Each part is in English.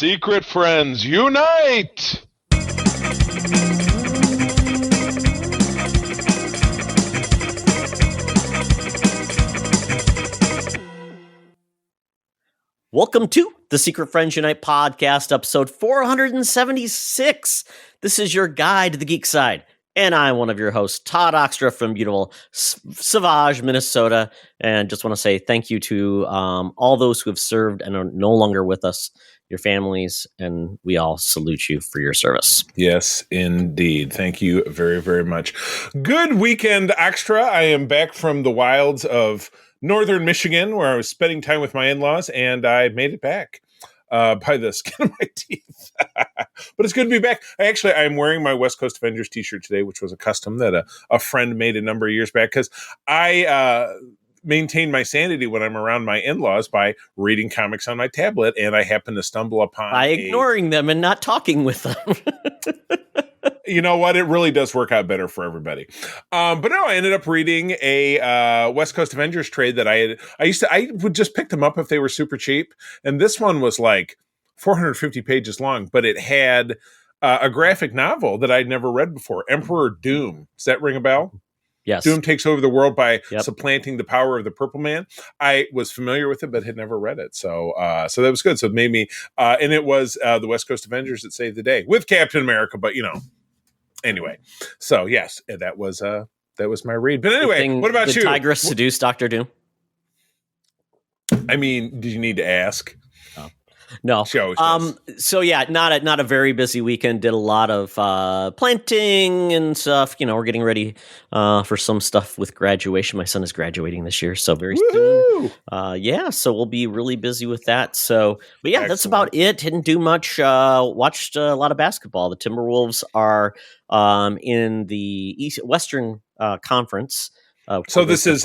Secret friends, unite! Welcome to the Secret Friends Unite podcast, episode 476. This is your guide to the geek side, and I'm one of your hosts, Todd Oxtra from beautiful Savage, Minnesota, and just want to say thank you to all those who have served and are no longer with us, your families, and we all salute you for your service. Yes, indeed. Thank you very, very much. Good weekend, Extra. I am back from the wilds of northern Michigan, where I was spending time with my in-laws, and I made it back by the skin of my teeth. But it's good to be back. I'm wearing my West Coast Avengers t-shirt today, which was a custom that a friend made a number of years back, because I maintain my sanity when I'm around my in-laws by reading comics on my tablet, and I happen to stumble upon by ignoring them and not talking with them. You know what? It really does work out better for everybody. But no, I ended up reading a West Coast Avengers trade that I would just pick them up if they were super cheap. And this one was like 450 pages long, but it had a graphic novel that I'd never read before. Emperor Doom. Does that ring a bell? Yes. Doom takes over the world by supplanting the power of the Purple Man. I was familiar with it, but had never read it. So that was good. So it made me, and it was the West Coast Avengers that saved the day with Captain America, but anyway, so yes, that was my read. But anyway, what about you? Did Tigress seduce Dr. Doom? I mean, did you need to ask? No. So yeah, not a very busy weekend. Did a lot of planting and stuff. We're getting ready for some stuff with graduation. My son is graduating this year, so very soon. So we'll be really busy with that. So, but yeah, Excellent. That's about it. Didn't do much. Watched a lot of basketball. The Timberwolves are in the Western Conference. So this is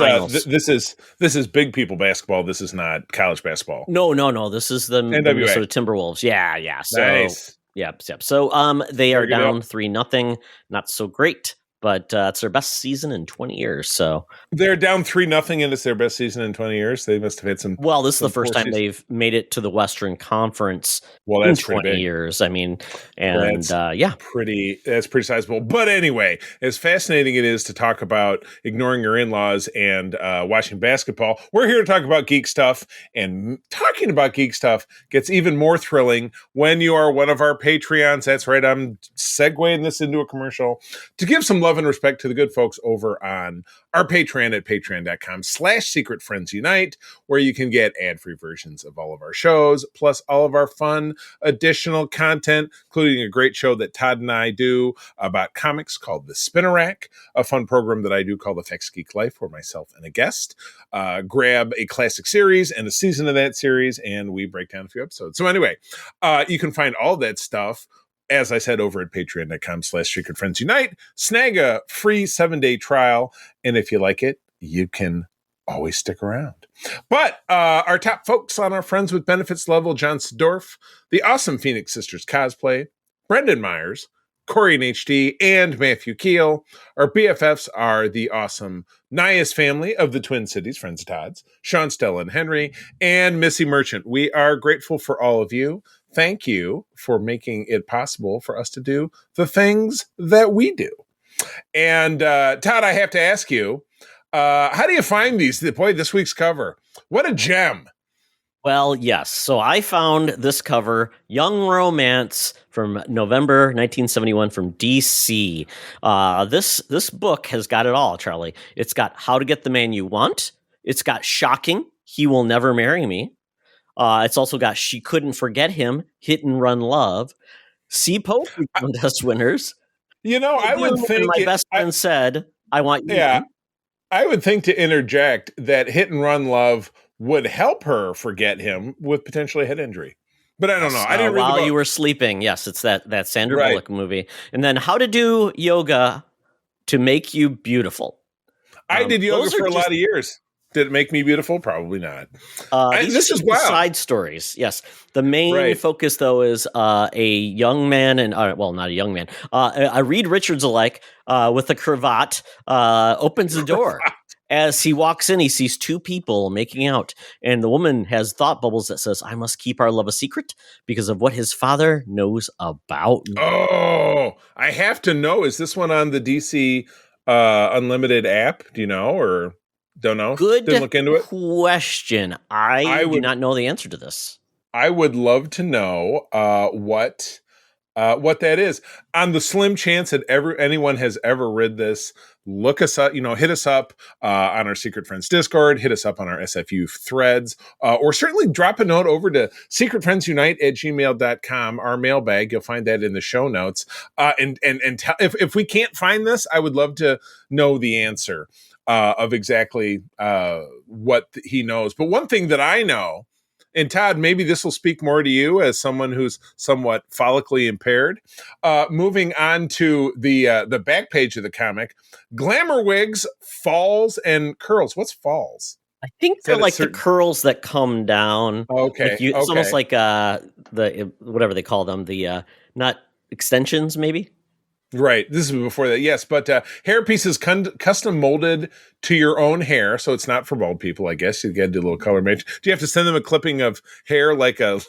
big people basketball. This is not college basketball. No. This is the Minnesota Timberwolves. Yeah. So, nice. Yep. So they are down 3-0. Not so great, but it's their best season in 20 years. So they're down 3-0, and it's their best season in 20 years. They must have had some. Well, this is the first time they've made it to the Western Conference. Well, that's in 20 years. I mean, and that's pretty sizable. But anyway, as fascinating it is to talk about ignoring your in-laws and watching basketball, we're here to talk about geek stuff. And talking about geek stuff gets even more thrilling when you are one of our Patreons. That's right. I'm segueing this into a commercial to give some love and respect to the good folks over on our Patreon at patreon.com/secretfriendsunite, where you can get ad-free versions of all of our shows, plus all of our fun additional content, including a great show that Todd and I do about comics called The Spinner Rack, a fun program that I do called Effects Geek Life, where myself and a guest grab a classic series and a season of that series, and we break down a few episodes. So anyway, you can find all that stuff, as I said, over at patreon.com/secretfriendsunite. Snag a free 7-day trial, and if you like it, you can always stick around. But our top folks on our Friends with Benefits level: John Sedorf, the awesome Phoenix Sisters Cosplay, Brendan Myers, Corey and HD, and Matthew Keel. Our BFFs are the awesome Nias family of the Twin Cities, Friends of Todd's, Sean, Stella, and Henry, and Missy Merchant. We are grateful for all of you. Thank you for making it possible for us to do the things that we do. And Todd, I have to ask you, how do you find these? Boy, this week's cover, what a gem. Well, yes. So I found this cover, Young Romance, from November 1971 from DC. This book has got it all, Charlie. It's got How to Get the Man You Want. It's got Shocking, He Will Never Marry Me. It's also got She Couldn't Forget Him, Hit and Run Love, See Poetry Contest winners. I would think my best friend said, I want you. Yeah, I would think to interject that Hit and Run Love would help her forget him with potentially a head injury. But I don't know. I didn't read while you were sleeping. Yes, it's that Sandra Bullock movie. And then How to Do Yoga to Make You Beautiful. I did yoga for a lot of years. Did it make me beautiful? Probably not. This is wild. Side stories. Yes. The main focus, though, is a young man and not a young man. A Reed Richards alike with a cravat opens the door. As he walks in, he sees two people making out, and the woman has thought bubbles that says, "I must keep our love a secret because of what his father knows about me." Oh, I have to know. Is this one on the DC Unlimited app? Do you know or don't know? Good Didn't look into it. question. I do would not know the answer to this. I would love to know what that is. On the slim chance that anyone has ever read this, look us up, hit us up on our Secret Friends Discord, hit us up on our SFU threads, or certainly drop a note over to secretfriendsunite@gmail.com, our mailbag. You'll find that in the show notes. And if we can't find this, I would love to know the answer of exactly what he knows. But one thing that I know, and Todd, maybe this will speak more to you as someone who's somewhat follically impaired. Moving on to the back page of the comic, glamour wigs, falls, and curls. What's falls? I think they're like the curls that come down. Okay, it's almost like the whatever they call them, the not extensions, maybe. Right. This is before that. Yes. But hair pieces custom molded to your own hair. So it's not for bald people, I guess. You got to do a little color match. Do you have to send them a clipping of hair like a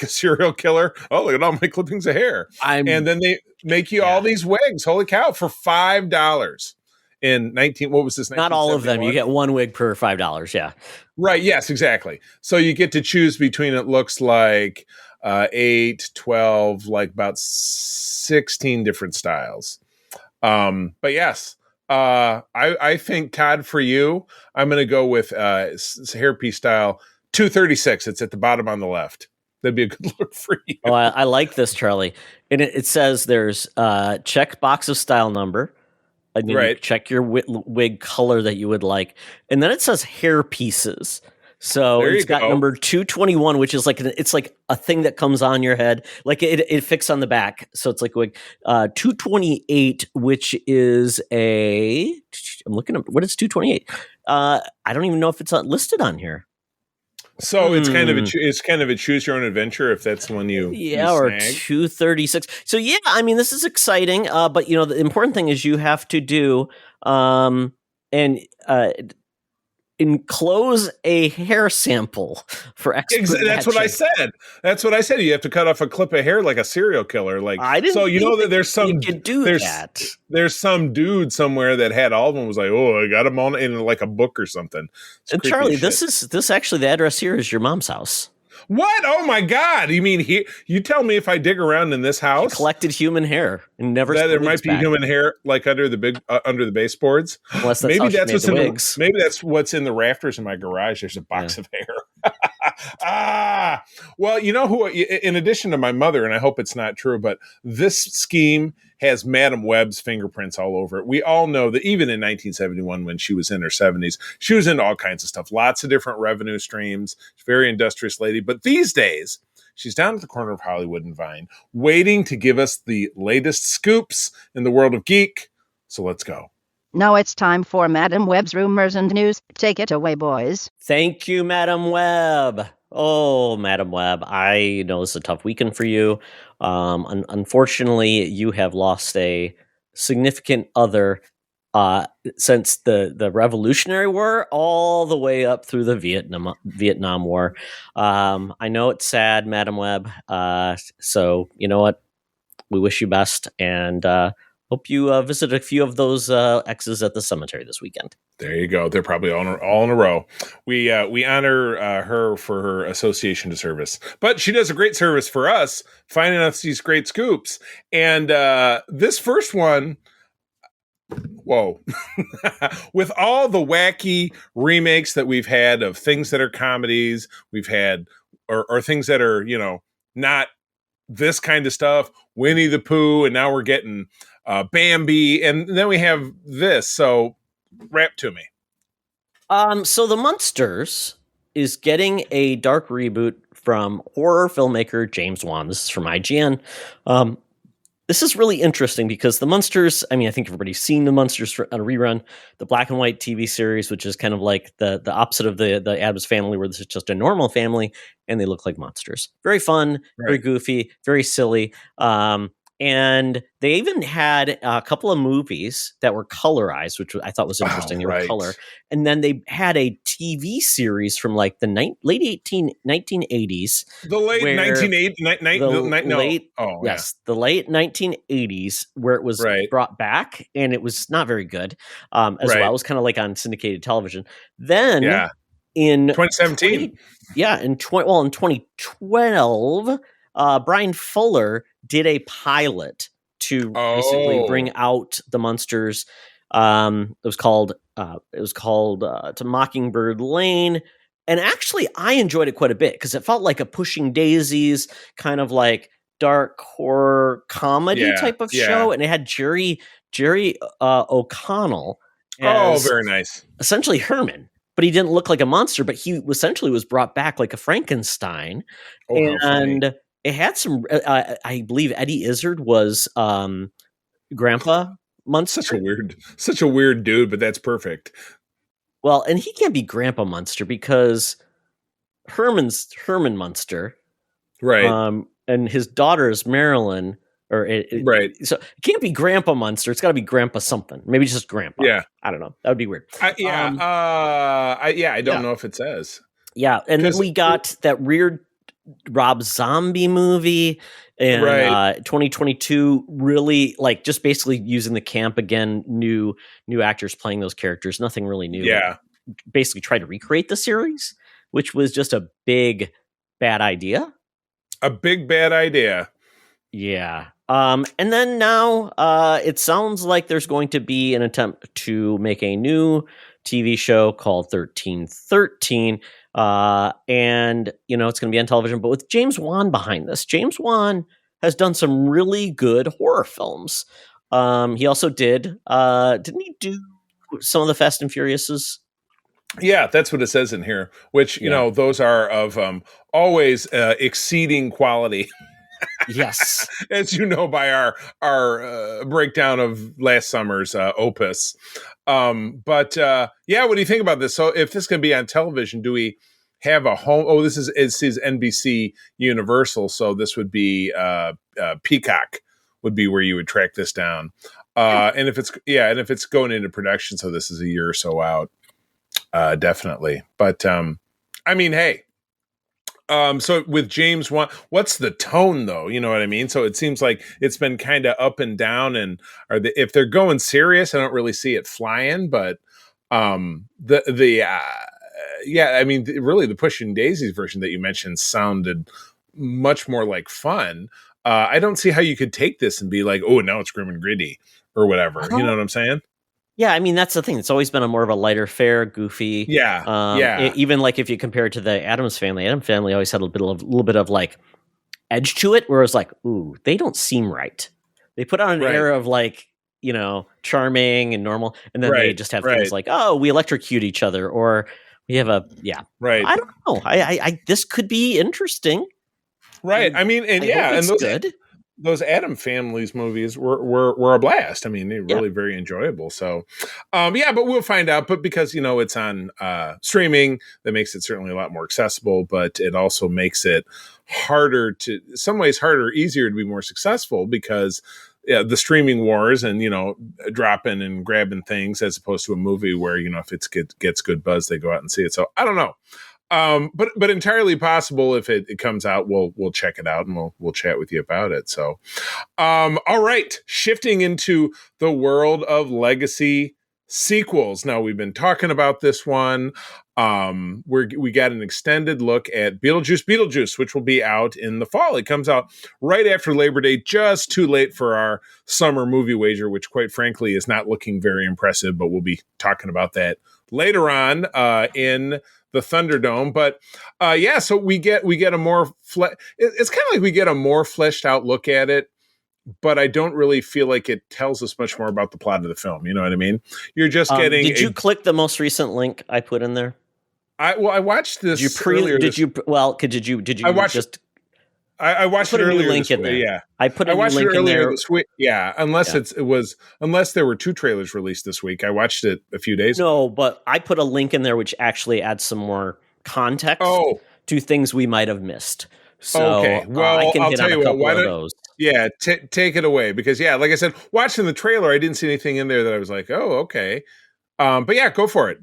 serial killer? Oh, look at all my clippings of hair. And then they make you all these wigs. Holy cow. For $5 in what was this? Not all of them. You get one wig per $5. Yeah. Right. Yes, exactly. So you get to choose between, it looks like 8, 12, like about 16 different styles. But yes, I think, Todd, for you, I'm going to go with hairpiece style 236. It's at the bottom on the left. That'd be a good look for you. Oh, I like this, Charlie. And it says there's check box of style number. And you check your wig color that you would like. And then it says hair pieces. So it's got number 221, which is it's like a thing that comes on your head. Like it fixed on the back. So it's like a wig. 228, which is I'm looking up, what is 228? I don't even know if it's listed on here. So it's kind of a choose your own adventure if that's the one you or 236. So yeah, I mean, this is exciting. But the important thing is you have to do enclose a hair sample for expert That's what I said. That's what I said. You have to cut off a clip of hair like a serial killer. Like, I didn't. So that there's some. You can do that. There's some dude somewhere that had all of them. Was like, oh, I got them all in like a book or something. And Charlie, this actually, the address here is your mom's house. What? Oh my God! You mean you tell me if I dig around in this house, collected human hair and never that there might be human hair like under the baseboards. Unless that's maybe that's what's maybe that's what's in the rafters in my garage. There's a box of hair. Well, you know who? In addition to my mother, and I hope it's not true, but this scheme has Madam Web's fingerprints all over it. We all know that even in 1971, when she was in her 70s, she was into all kinds of stuff, lots of different revenue streams. She's a very industrious lady. But these days, she's down at the corner of Hollywood and Vine, waiting to give us the latest scoops in the world of geek. So let's go. Now it's time for Madam Web's rumors and news. Take it away, boys. Thank you, Madam Web. Oh, Madam Web, I know it's a tough weekend for you. Unfortunately, you have lost a significant other since the Revolutionary War all the way up through the Vietnam War. I know it's sad, Madam Web. So you know what? We wish you best, and hope you visit a few of those exes at the cemetery this weekend. There you go. They're probably all in a row. We honor her for her association to service, but she does a great service for us, finding us these great scoops. And this first one, whoa, with all the wacky remakes that we've had of things that are comedies, we've had or things that are not this kind of stuff, Winnie the Pooh, and now we're getting Bambi, and then we have this. So rap to me. So The Munsters is getting a dark reboot from horror filmmaker James Wan. This is from IGN. This is really interesting because The Munsters, I mean, I think everybody's seen The Munsters on a rerun, the black and white TV series, which is kind of like the opposite of the Addams Family, where this is just a normal family and they look like monsters. Very fun, Very goofy, very silly. And they even had a couple of movies that were colorized, which I thought was interesting. They were color. And then they had a TV series from like the late 1980s. The late 1980s? The late 1980s, where it was brought back, and it was not very good as well. It was kind of like on syndicated television. Then in 2017. In 2012, Brian Fuller did a pilot to basically bring out the Munsters. It was called To Mockingbird Lane. And actually, I enjoyed it quite a bit because it felt like a Pushing Daisies kind of like dark horror comedy type of show. And it had Jerry O'Connell as very nice. Essentially Herman. But he didn't look like a monster, but he essentially was brought back like a Frankenstein. And it had some, I believe Eddie Izzard was Grandpa Munster. Such a weird dude, but that's perfect. Well, and he can't be Grandpa Munster because Herman Munster. Right. And his daughter is Marilyn. So it can't be Grandpa Munster. It's got to be Grandpa something. Maybe just Grandpa. Yeah. I don't know. That would be weird. I don't know if it says. Yeah. And then we got that weird Rob Zombie movie in 2022, really like just basically using the camp again, new actors playing those characters, nothing really new. Basically tried to recreate the series, which was just a big bad idea. Yeah. And then now it sounds like there's going to be an attempt to make a new TV show called 1313. And it's going to be on television, but with James Wan behind this. James Wan has done some really good horror films. He also didn't he do some of the Fast and Furiouses? Yeah, that's what it says in here, which, those are of always exceeding quality. Yes. As you know, by our breakdown of last summer's opus. What do you think about this? So if this can be on television, do we have a home? Oh, this is NBC Universal. So this would be Peacock would be where you would track this down. And if it's going into production, so this is a year or so out, definitely. But hey. So with James Wan, what's the tone though? You know what I mean? So it seems like it's been kind of up and down, and if they're going serious, I don't really see it flying, but really the Pushing Daisies version that you mentioned sounded much more like fun. I don't see how you could take this and be like, oh, now it's grim and gritty or whatever. You know what I'm saying? Yeah, I mean, that's the thing. It's always been a more of a lighter fare, goofy. Even like if you compare it to the Addams Family always had a little bit of like edge to it, where it was like, ooh, they don't seem right. They put on an air of like, charming and normal, and then they just have things like, oh, we electrocute each other, or we have I don't know. I this could be interesting. Right. I mean, and those good. Those Addams Family's movies were a blast. I mean, they're really very enjoyable. So, but we'll find out. But because, it's on streaming, that makes it certainly a lot more accessible, but it also makes it easier to be more successful because the streaming wars and, dropping and grabbing things as opposed to a movie where, if it gets good buzz, they go out and see it. So I don't know. But entirely possible if it comes out, we'll check it out and we'll chat with you about it. So, all right, shifting into the world of legacy sequels. Now we've been talking about this one. We got an extended look at Beetlejuice, which will be out in the fall. It comes out right after Labor Day, just too late for our summer movie wager, which quite frankly is not looking very impressive, but we'll be talking about that later on, in the Thunderdome. But so we get a more it's kind of like we get a more fleshed out look at it, but I don't really feel like it tells us much more about the plot of the film. You know what I mean? You're just getting. Did you click the most recent link I put in there? I watched this. I watched it earlier this week. Yeah, I put a link in there this week. Yeah, unless there were two trailers released this week. I watched it a few days ago. No, but I put a link in there which actually adds some more context to things we might have missed. So I Well, can I'll hit tell on a you what. couple Why of don't those. take it away? Because like I said, watching the trailer, I didn't see anything in there that I was like, oh, okay. But yeah, go for it.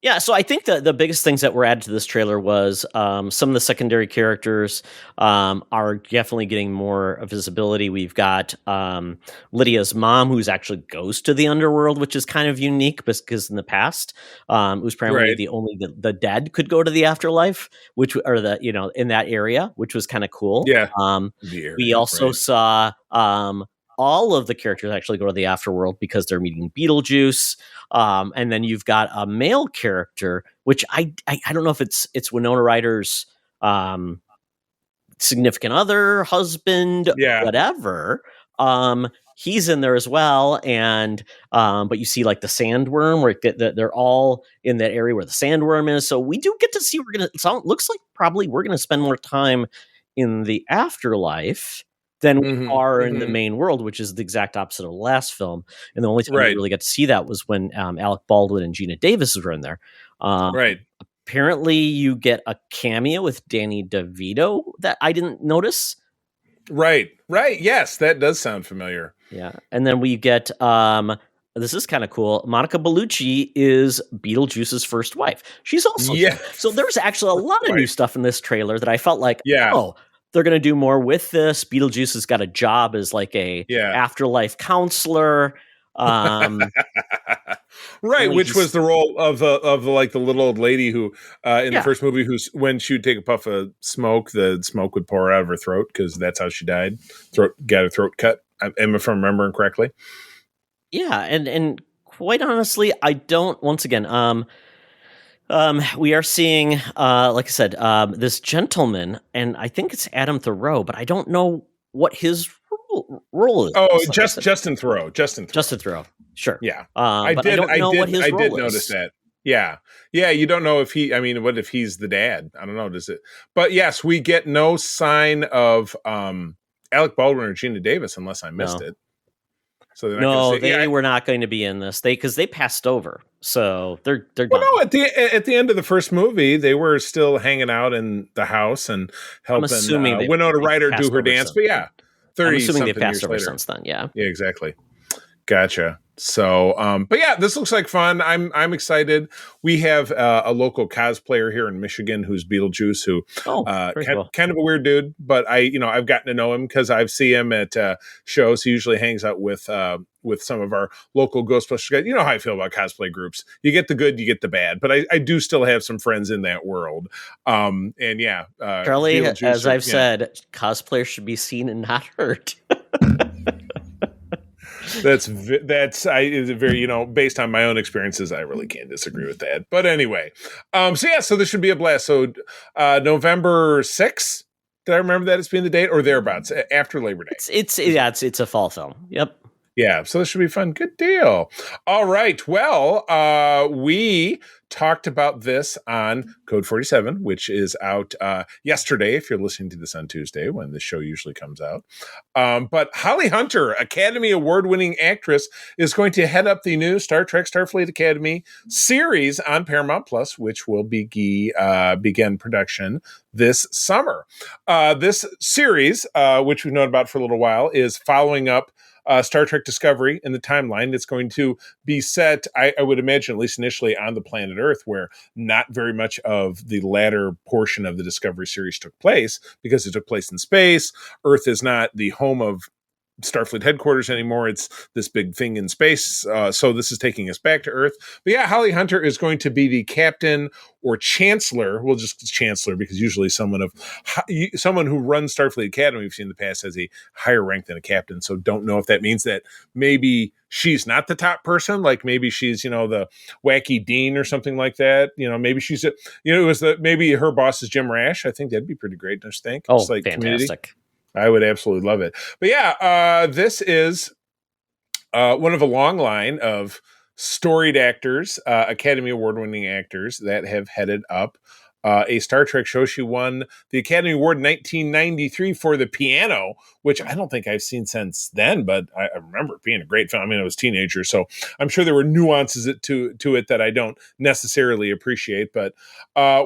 Yeah, so I think the biggest things that were added to this trailer was some of the secondary characters are definitely getting more visibility. We've got Lydia's mom, who's actually goes to the underworld, which is kind of unique because in the past, it was primarily Right. the only the dead could go to the afterlife, which or the in that area, which was kind of cool. Yeah. We also saw all of the characters actually go to the afterworld because they're meeting Beetlejuice. And then you've got a male character, which I don't know if it's Winona Ryder's significant other, husband, whatever. He's in there as well, and but you see like the sandworm, where they're all in that area where the sandworm is. So we do get to see. Looks like probably we're gonna spend more time in the afterlife than we are in the main world, which is the exact opposite of the last film. And the only time we really got to see that was when Alec Baldwin and Gina Davis were in there. Right. Apparently, you get a cameo with Danny DeVito that I didn't notice. Right. Yes, that does sound familiar. Yeah, and then we get this is kind of cool. Monica Bellucci is Beetlejuice's first wife. She's also so there's actually a lot of new stuff in this trailer that I felt like, oh, they're going to do more with this. Beetlejuice has got a job as like a afterlife counselor. Right, which was the role of the like the little old lady who in the first movie, who's when she would take a puff of smoke, the smoke would pour out of her throat because that's how she died. Got her throat cut. If I'm remembering correctly. Yeah, and quite honestly, I don't. Once again, we are seeing, like I said, this gentleman, and I think it's Adam Thoreau, but I don't know what his role is. Oh, Justin Thoreau. Justin Thoreau. Sure. Yeah. I did notice that. Yeah. You don't know if what if he's the dad? I don't know. Does it? But yes, we get no sign of Alec Baldwin or Gina Davis unless I missed it. So they were not going to be in this. Because they passed over. So they're done. No, at the end of the first movie, they were still hanging out in the house and helping Winona Ryder do her dance. But yeah, 30 I'm assuming something they passed years over later. since then. Yeah. Yeah, exactly. Gotcha. So, but yeah, this looks like fun. I'm excited. We have a local cosplayer here in Michigan who's Beetlejuice, who kind of a weird dude, but I've gotten to know him because I've seen him at shows. He usually hangs out with some of our local Ghostbusters guys. You know how I feel about cosplay groups. You get the good, you get the bad, but I do still have some friends in that world. And yeah, Charlie, as I've said, cosplayers should be seen and not heard. That's very, based on my own experiences, I really can't disagree with that. But anyway, so this should be a blast. So November 6th, did I remember that as being the date or thereabouts after Labor Day? It's a fall film. Yep. Yeah, so this should be fun. Good deal. All right. Well, we talked about this on Code 47, which is out yesterday, if you're listening to this on Tuesday, when the show usually comes out. But Holly Hunter, Academy Award-winning actress, is going to head up the new Star Trek Starfleet Academy series on Paramount Plus, which will begin production this summer. This series, which we've known about for a little while, is following up Star Trek Discovery in the timeline. It's going to be set, I would imagine, at least initially, on the planet Earth, where not very much of the latter portion of the Discovery series took place, because it took place in space. Earth is not the home of Starfleet headquarters anymore. It's this big thing in space. So this is taking us back to Earth. But yeah, Holly Hunter is going to be the captain or chancellor. Well, just chancellor, because usually someone who runs Starfleet Academy, we've seen in the past, has a higher rank than a captain. So don't know if that means that maybe she's not the top person. Like maybe she's, the wacky dean or something like that. Maybe she's maybe her boss is Jim Rash. I think that'd be pretty great. Don't you think? Oh, just like fantastic. Community. I would absolutely love it. But yeah, this is one of a long line of storied actors, Academy Award-winning actors that have headed up a Star Trek show. She won the Academy Award in 1993 for The Piano, which I don't think I've seen since then, but I remember it being a great film. I mean, I was a teenager, so I'm sure there were nuances to it that I don't necessarily appreciate. But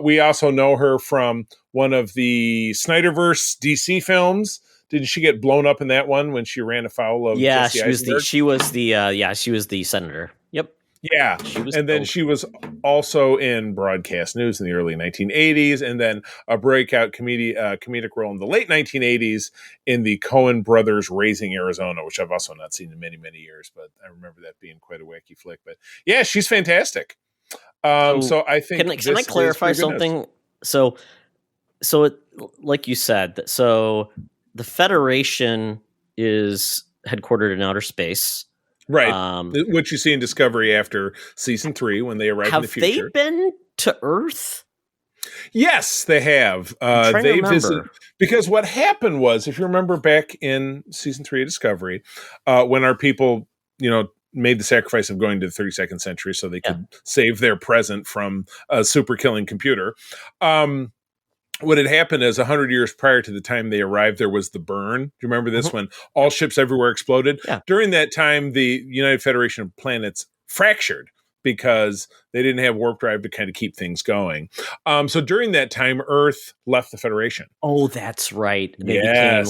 we also know her from one of the Snyderverse DC films. Didn't she get blown up in that one when she ran afoul of Jesse Eisenberg? she was the senator. Yep. Yeah. Then she was also in broadcast news in the early 1980s, and then a breakout comedic role in the late 1980s in the Coen Brothers Raising Arizona, which I've also not seen in many, many years, but I remember that being quite a wacky flick. But yeah, she's fantastic. So I think can I clarify something? So it, like you said, so the Federation is headquartered in outer space. Right. Which you see in Discovery after season 3 when they arrive in the future. Have they been to Earth? Yes, they have. They visit, because what happened was, if you remember back in season 3 of Discovery, when our people, made the sacrifice of going to the 32nd century so they could save their present from a super killing computer. What had happened is 100 years prior to the time they arrived, there was the burn. Do you remember this when all ships everywhere exploded? Yeah. During that time, the United Federation of Planets fractured because they didn't have warp drive to kind of keep things going. So during that time, Earth left the Federation. Oh, that's right. They became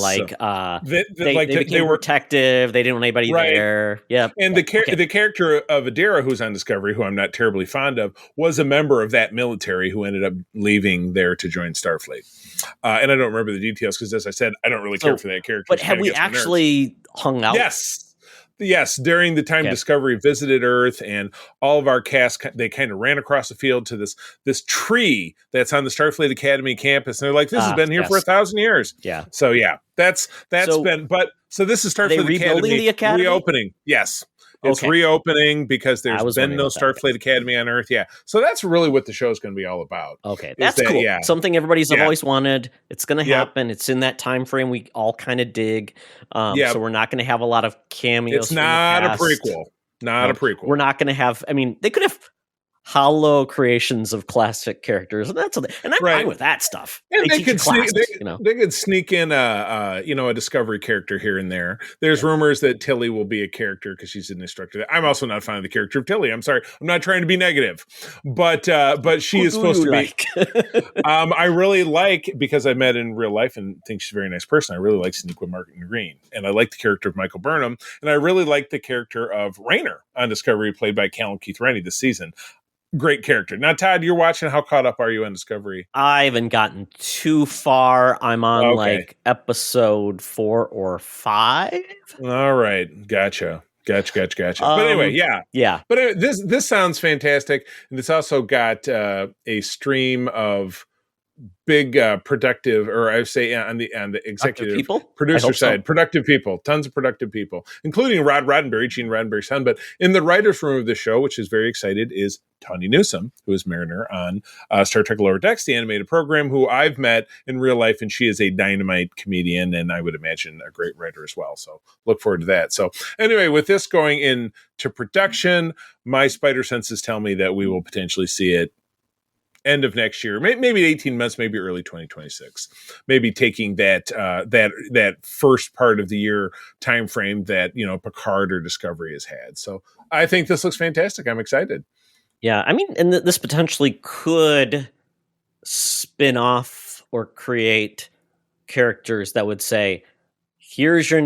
they were protective. They didn't want anybody there. Yeah. And the character of Adira, who's on Discovery, who I'm not terribly fond of, was a member of that military who ended up leaving there to join Starfleet. And I don't remember the details because, as I said, I don't really care for that character. But have we actually hung out? Yes, during the time Discovery visited Earth, and all of our cast, they kind of ran across the field to this tree that's on the Starfleet Academy campus, and they're like, "This has been here for 1,000 years." Yeah. So that's been. But so this is Starfleet Academy reopening. Yes. It's reopening because there's been no Starfleet Academy on Earth. Yeah. So that's really what the show is going to be all about. Okay. That's cool. Yeah. Something everybody's always wanted. It's going to happen. It's in that time frame we all kind of dig. So we're not going to have a lot of cameos. It's not a prequel. Not a prequel. We're not going to have, they could have hollow creations of classic characters, and that's something, and I'm fine with that stuff. And they could sneak in a Discovery character here and there. There's rumors that Tilly will be a character because she's an instructor. I'm also not a fan of the character of Tilly. I'm sorry, I'm not trying to be negative, but she is supposed to be. I really like, because I met in real life and think she's a very nice person. I really like Sonequa Martin Green, and I like the character of Michael Burnham, and I really like the character of Rayner on Discovery, played by Callum Keith Rennie this season. Great character. Now, Todd, you're watching. How caught up are you on Discovery? I haven't gotten too far. I'm on episode 4 or 5. All right. Gotcha. But anyway, yeah. But this sounds fantastic, and it's also got a stream of big productive, or I would say on the executive producer side, productive people, tons of productive people, including Rod Roddenberry, Gene Roddenberry's son. But in the writer's room of the show, which is very excited, is Tawny Newsome, who is Mariner on Star Trek Lower Decks, the animated program, who I've met in real life, and she is a dynamite comedian, and I would imagine a great writer as well. So look forward to that. So anyway, with this going into production, my spider senses tell me that we will potentially see it end of next year, maybe 18 months, maybe early 2026, maybe taking that first part of the year time frame that Picard or Discovery has had. So I think this looks fantastic. I'm excited. Yeah, and this potentially could spin off or create characters that would say, here's your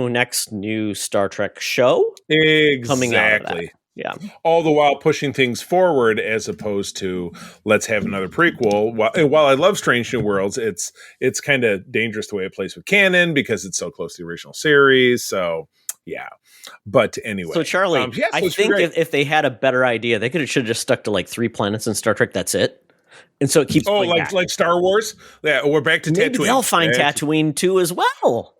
next new Star Trek show. Exactly. Coming out of that. Yeah. All the while pushing things forward, as opposed to let's have another prequel. While I love Strange New Worlds, it's kind of dangerous the way it plays with canon because it's so close to the original series. So yeah. But anyway. So Charlie, I think if they had a better idea, they should have just stuck to like 3 planets in Star Trek. That's it. And so it keeps going back. Like Star Wars? Yeah, we're back to Maybe Tatooine. They'll find Tatooine too as well.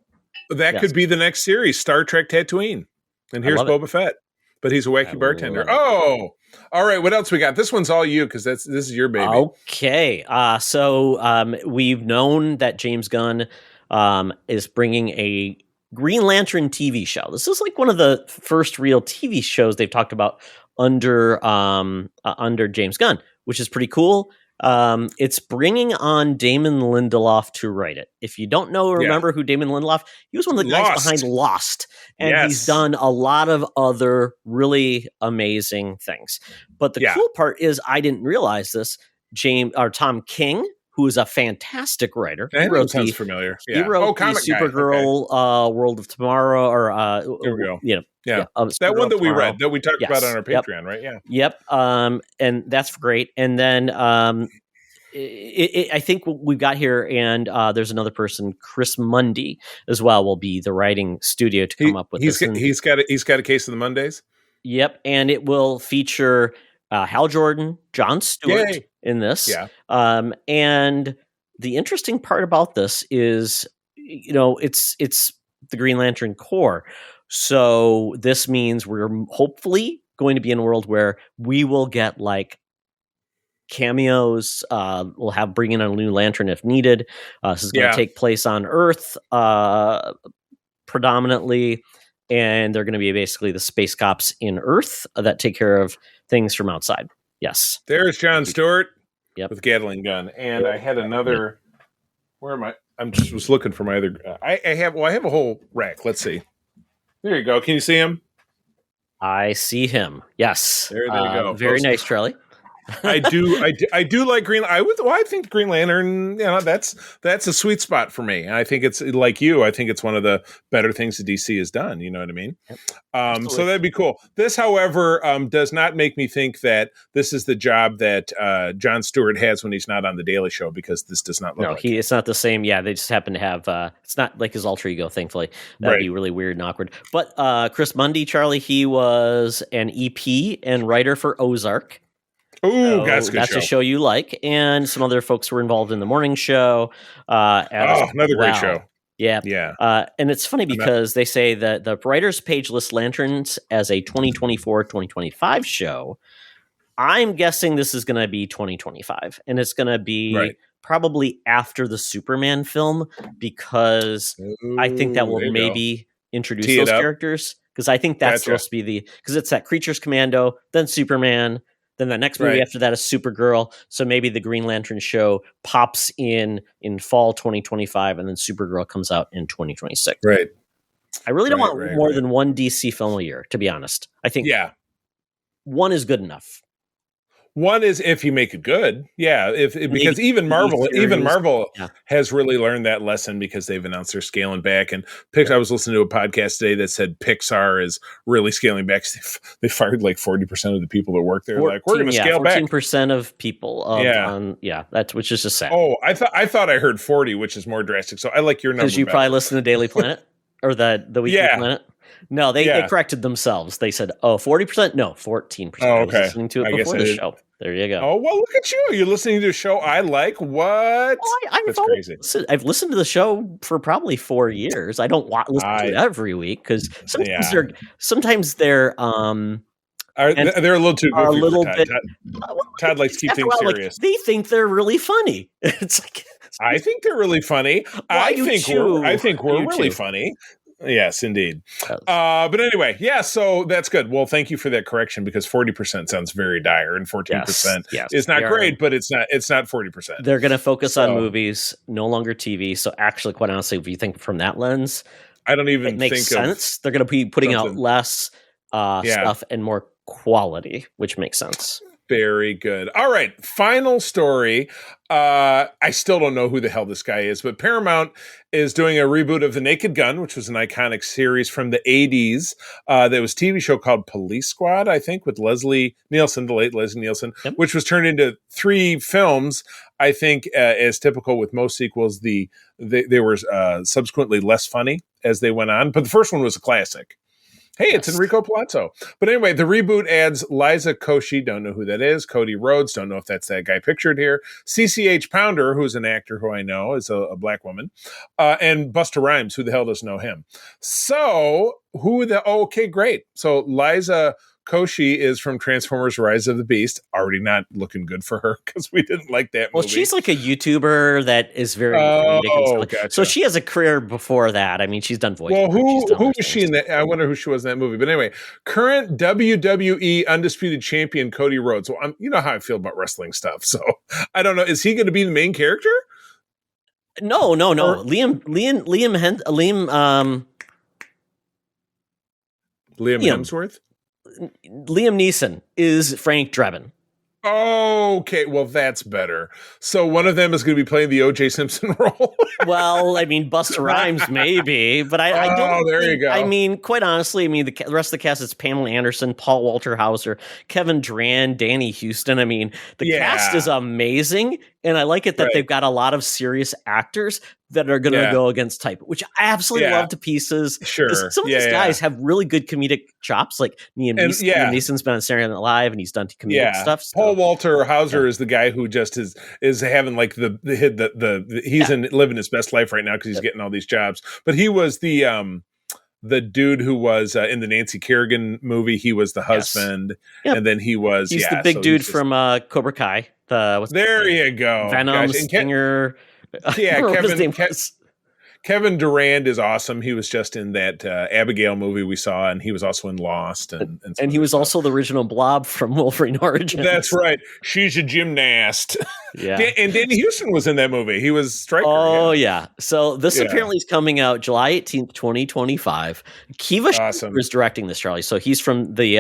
That could be the next series, Star Trek Tatooine. And here's Boba Fett. But he's a wacky bartender. Oh, all right. What else we got? This one's all you because this is your baby. Okay. So we've known that James Gunn is bringing a Green Lantern TV show. This is like one of the first real TV shows they've talked about under James Gunn, which is pretty cool. It's bringing on Damon Lindelof to write it. If you don't know or remember who Damon Lindelof, he was one of the guys behind Lost, and he's done a lot of other really amazing things. But the cool part is, I didn't realize this. Tom King, who is a fantastic writer, he wrote sounds familiar. He wrote the Supergirl, World of Tomorrow, or here we go. That one that we read, that we talked about on our Patreon, right? Yeah. Yep. And that's great. And then I think what we've got here, and there's another person, Chris Mundy, as well, will be the writing studio to come up with this. He's got a case of the Mondays. Yep. And it will feature Hal Jordan, Jon Stewart in this. Yeah. And the interesting part about this is, it's the Green Lantern Corps. So this means we're hopefully going to be in a world where we will get like cameos. We'll have bring in a new lantern if needed. This is going to take place on Earth predominantly, and they're going to be basically the space cops in Earth that take care of things from outside. Yes. There's Jon Stewart with Gatling gun. And I had another. Where am I? Was looking for my other. I have a whole rack. Let's see. There you go. Can you see him? I see him. Yes. There you go. Very nice, Charlie. I do like Green. I think Green Lantern. That's a sweet spot for me. And I think it's like you. I think it's one of the better things that DC has done. You know what I mean? Yep. So that'd be cool. This, however, does not make me think that this is the job that Jon Stewart has when he's not on the Daily Show, because this does not look. No, it's not the same. Yeah, they just happen to have. It's not like his alter ego. Thankfully, that'd be really weird and awkward. But Chris Mundy, Charlie, he was an EP and writer for Ozark. Oh, that's a show you like, and some other folks were involved in the morning show. Another great show. Yeah. And it's funny because they say that the writers page lists Lanterns as a 2024-2025 show. I'm guessing this is going to be 2025, and it's going to be probably after the Superman film, because I think that will maybe introduce those characters, because I think that's supposed to be because it's that Creatures Commando, then Superman. Then the next movie after that is Supergirl. So maybe the Green Lantern show pops in fall 2025, and then Supergirl comes out in 2026. Right. I really don't want more than one DC film a year, to be honest. I think one is good enough. One is if you make it good, because even Marvel has really learned that lesson, because they've announced they're scaling back. And I was listening to a podcast today that said Pixar is really scaling back. They fired like 40% of the people that work there. Like, we're going to scale back. 14% of people. That's which is just sad. Oh, I thought I heard 40, which is more drastic. So I like your number. Because you probably listen to Daily Planet or the Weekly Planet. No, they corrected themselves. They said, 40%? No, 14%. Oh, okay. I was listening to it before the show. There you go. Oh, well, look at you. You're listening to a show I like. What? That's crazy. I've listened to the show for probably 4 years. I don't listen to it every week, because sometimes they're they're a little too goofy. A little bit. Todd likes to keep things serious. They think they're really funny. It's like, I think they're really funny. I think we're really funny. Yes, indeed. But anyway, so that's good. Well, thank you for that correction, because 40% sounds very dire, and 14% is not great, but it's not 40%. They're going to focus on movies, no longer TV. So actually, quite honestly, if you think from that lens, I don't even think makes sense. They're going to be putting out less stuff and more quality, which makes sense. Very good. All right. Final story. I still don't know who the hell this guy is, but Paramount is doing a reboot of The Naked Gun, which was an iconic series from the 80s. There was a TV show called Police Squad, I think, with Leslie Nielsen, the late Leslie Nielsen, which was turned into 3 films. I think, as typical with most sequels, they were subsequently less funny as they went on. But the first one was a classic. Hey, it's Enrico Palazzo. But anyway, the reboot adds Liza Koshy, don't know who that is, Cody Rhodes, don't know if that's that guy pictured here, CCH Pounder, who's an actor who I know is a black woman, and Busta Rhymes, who the hell doesn't know him? So, okay, great. So Liza Koshi is from Transformers: Rise of the Beast. Already not looking good for her because we didn't like that movie. Well, she's like a YouTuber that is very comedic and stuff. Gotcha. So she has a career before that. I mean, she's done voice. Well, who was she in that? I wonder who she was in that movie. But anyway, current WWE Undisputed Champion Cody Rhodes. Well, you know how I feel about wrestling stuff. So I don't know. Is he going to be the main character? No. Liam Hemsworth? Liam Neeson is Frank Drebin. Okay, well, that's better. So one of them is going to be playing the O.J. Simpson role. Well, I mean, Busta Rhymes maybe, but I don't. There you go. I mean, quite honestly, I mean, the rest of the cast is Pamela Anderson, Paul Walter Hauser, Kevin Durant, Danny Houston. I mean, the cast is amazing, and I like it that they've got a lot of serious actors that are going to go against type, which I absolutely love to pieces. Sure. Some of these guys have really good comedic chops, like Liam Neeson's been on Saturday Night Live and he's done comedic stuff. So. Paul Walter Hauser is the guy who just is having like he's living his best life right now because he's getting all these jobs. But he was the dude who was in the Nancy Kerrigan movie. He was the husband, and then he's the big dude from Cobra Kai. There you go, Venom, Stinger. Kevin Durant is awesome. He was just in that Abigail movie we saw, and he was also in Lost. And he was also the original Blob from Wolverine Origins. That's right. She's a gymnast. Yeah. And Danny Houston was in that movie. He was Stryker. Oh, yeah. So this apparently is coming out July 18th, 2025. Kiva is directing this, Charlie. So he's from the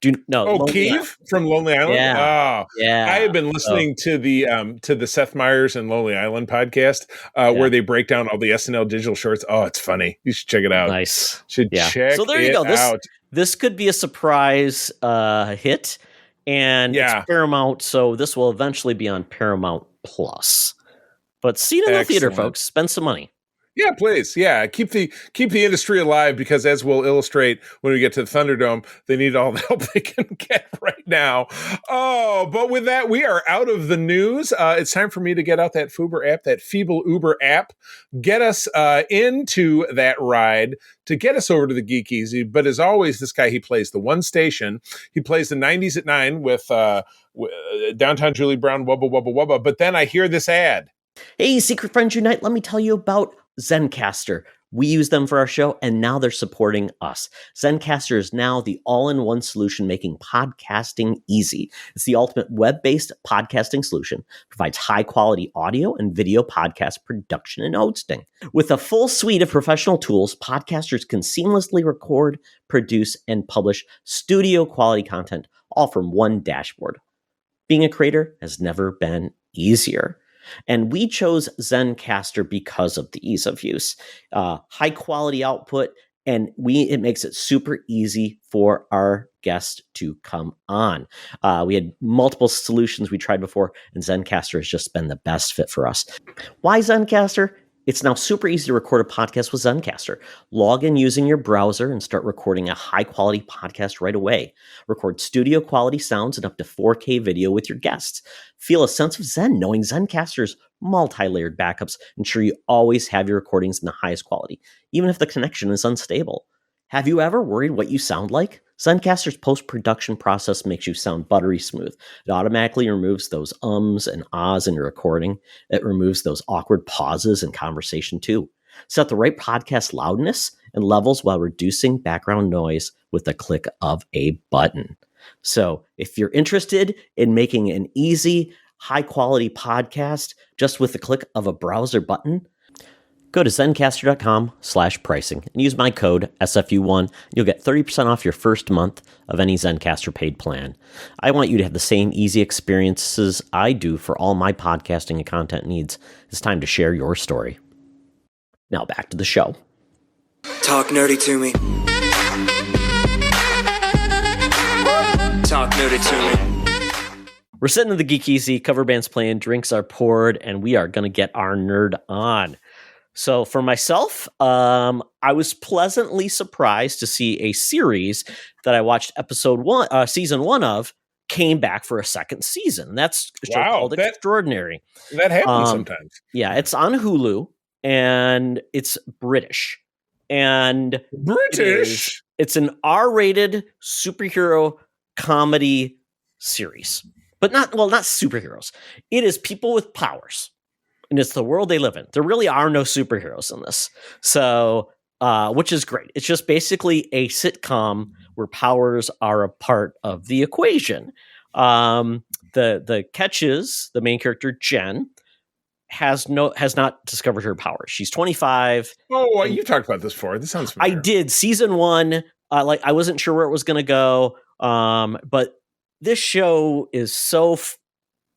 Keeve from Lonely Island? Yeah. I have been listening to the Seth Meyers and Lonely Island podcast where they break down all the SNL digital shorts. Oh, it's funny. You should check it out. Nice. Check so there you go. This could be a surprise hit. And it's Paramount, so this will eventually be on Paramount Plus. But see it in the theater, folks. Spend some money. Yeah, please. Yeah, keep the industry alive because, as we'll illustrate when we get to the Thunderdome, they need all the help they can get right now. Oh, but with that, we are out of the news. It's time for me to get out that Fuber app, that feeble Uber app, get us into that ride to get us over to the Geek Easy. But as always, this guy, he plays the one station. He plays the 90s at 9 with Downtown Julie Brown, Wubba Wubba Wubba. But then I hear this ad. Hey, Secret Friends Unite, let me tell you about Zencastr. We use them for our show, and now they're supporting us. Zencastr is now the all-in-one solution making podcasting easy. It's the ultimate web-based podcasting solution. Provides high-quality audio and video podcast production and hosting. With a full suite of professional tools, podcasters can seamlessly record, produce, and publish studio-quality content, all from one dashboard. Being a creator has never been easier. And we chose Zencastr because of the ease of use, high quality output, and it makes it super easy for our guests to come on. We had multiple solutions we tried before, and Zencastr has just been the best fit for us. Why Zencastr? It's now super easy to record a podcast with Zencastr. Log in using your browser and start recording a high-quality podcast right away. Record studio-quality sounds and up to 4K video with your guests. Feel a sense of zen knowing Zencastr's multi-layered backups ensure you always have your recordings in the highest quality, even if the connection is unstable. Have you ever worried what you sound like? Zencastr's post-production process makes you sound buttery smooth. It automatically removes those ums and ahs in your recording. It removes those awkward pauses in conversation too. Set the right podcast loudness and levels while reducing background noise with the click of a button. So if you're interested in making an easy, high-quality podcast just with the click of a browser button, go to Zencastr.com/pricing and use my code SFU1. You'll get 30% off your first month of any Zencastr paid plan. I want you to have the same easy experiences I do for all my podcasting and content needs. It's time to share your story. Now back to the show. Talk nerdy to me. Talk nerdy to me. We're sitting in the Geek Easy, cover band's playing, drinks are poured, and we are going to get our nerd on. So for myself, I was pleasantly surprised to see a series that I watched season 1 of came back for a second season. That's a show called Extraordinary. That happens sometimes. Yeah, it's on Hulu and it's British. And British? It's an R-rated superhero comedy series, but not superheroes. It is people with powers, and it's the world they live in. There really are no superheroes in this, so which is great. It's just basically a sitcom where powers are a part of the equation. The catch is the main character Jen has not discovered her powers. She's 25. Oh, you talked about this before. This sounds familiar. I did. Season 1, I wasn't sure where it was going to go, but this show is so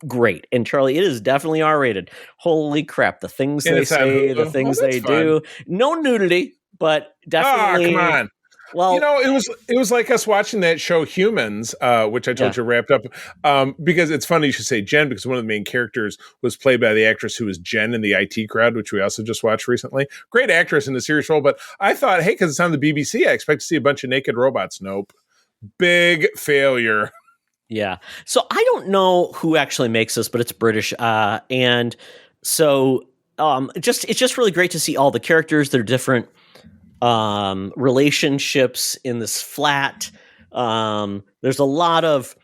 great. And Charlie, it is definitely R-rated. Holy crap! The things they say, the things they do. No nudity, but definitely. Oh, come on. Well, it was like us watching that show Humans, which I told you wrapped up, because it's funny you should say Jen, because one of the main characters was played by the actress who was Jen in the IT Crowd, which we also just watched recently. Great actress in the serious role, but I thought, hey, because it's on the BBC, I expect to see a bunch of naked robots. Nope. Big failure. Yeah. So I don't know who actually makes this, but it's British. And so it's just really great to see all the characters. They're different relationships in this flat. There's a lot of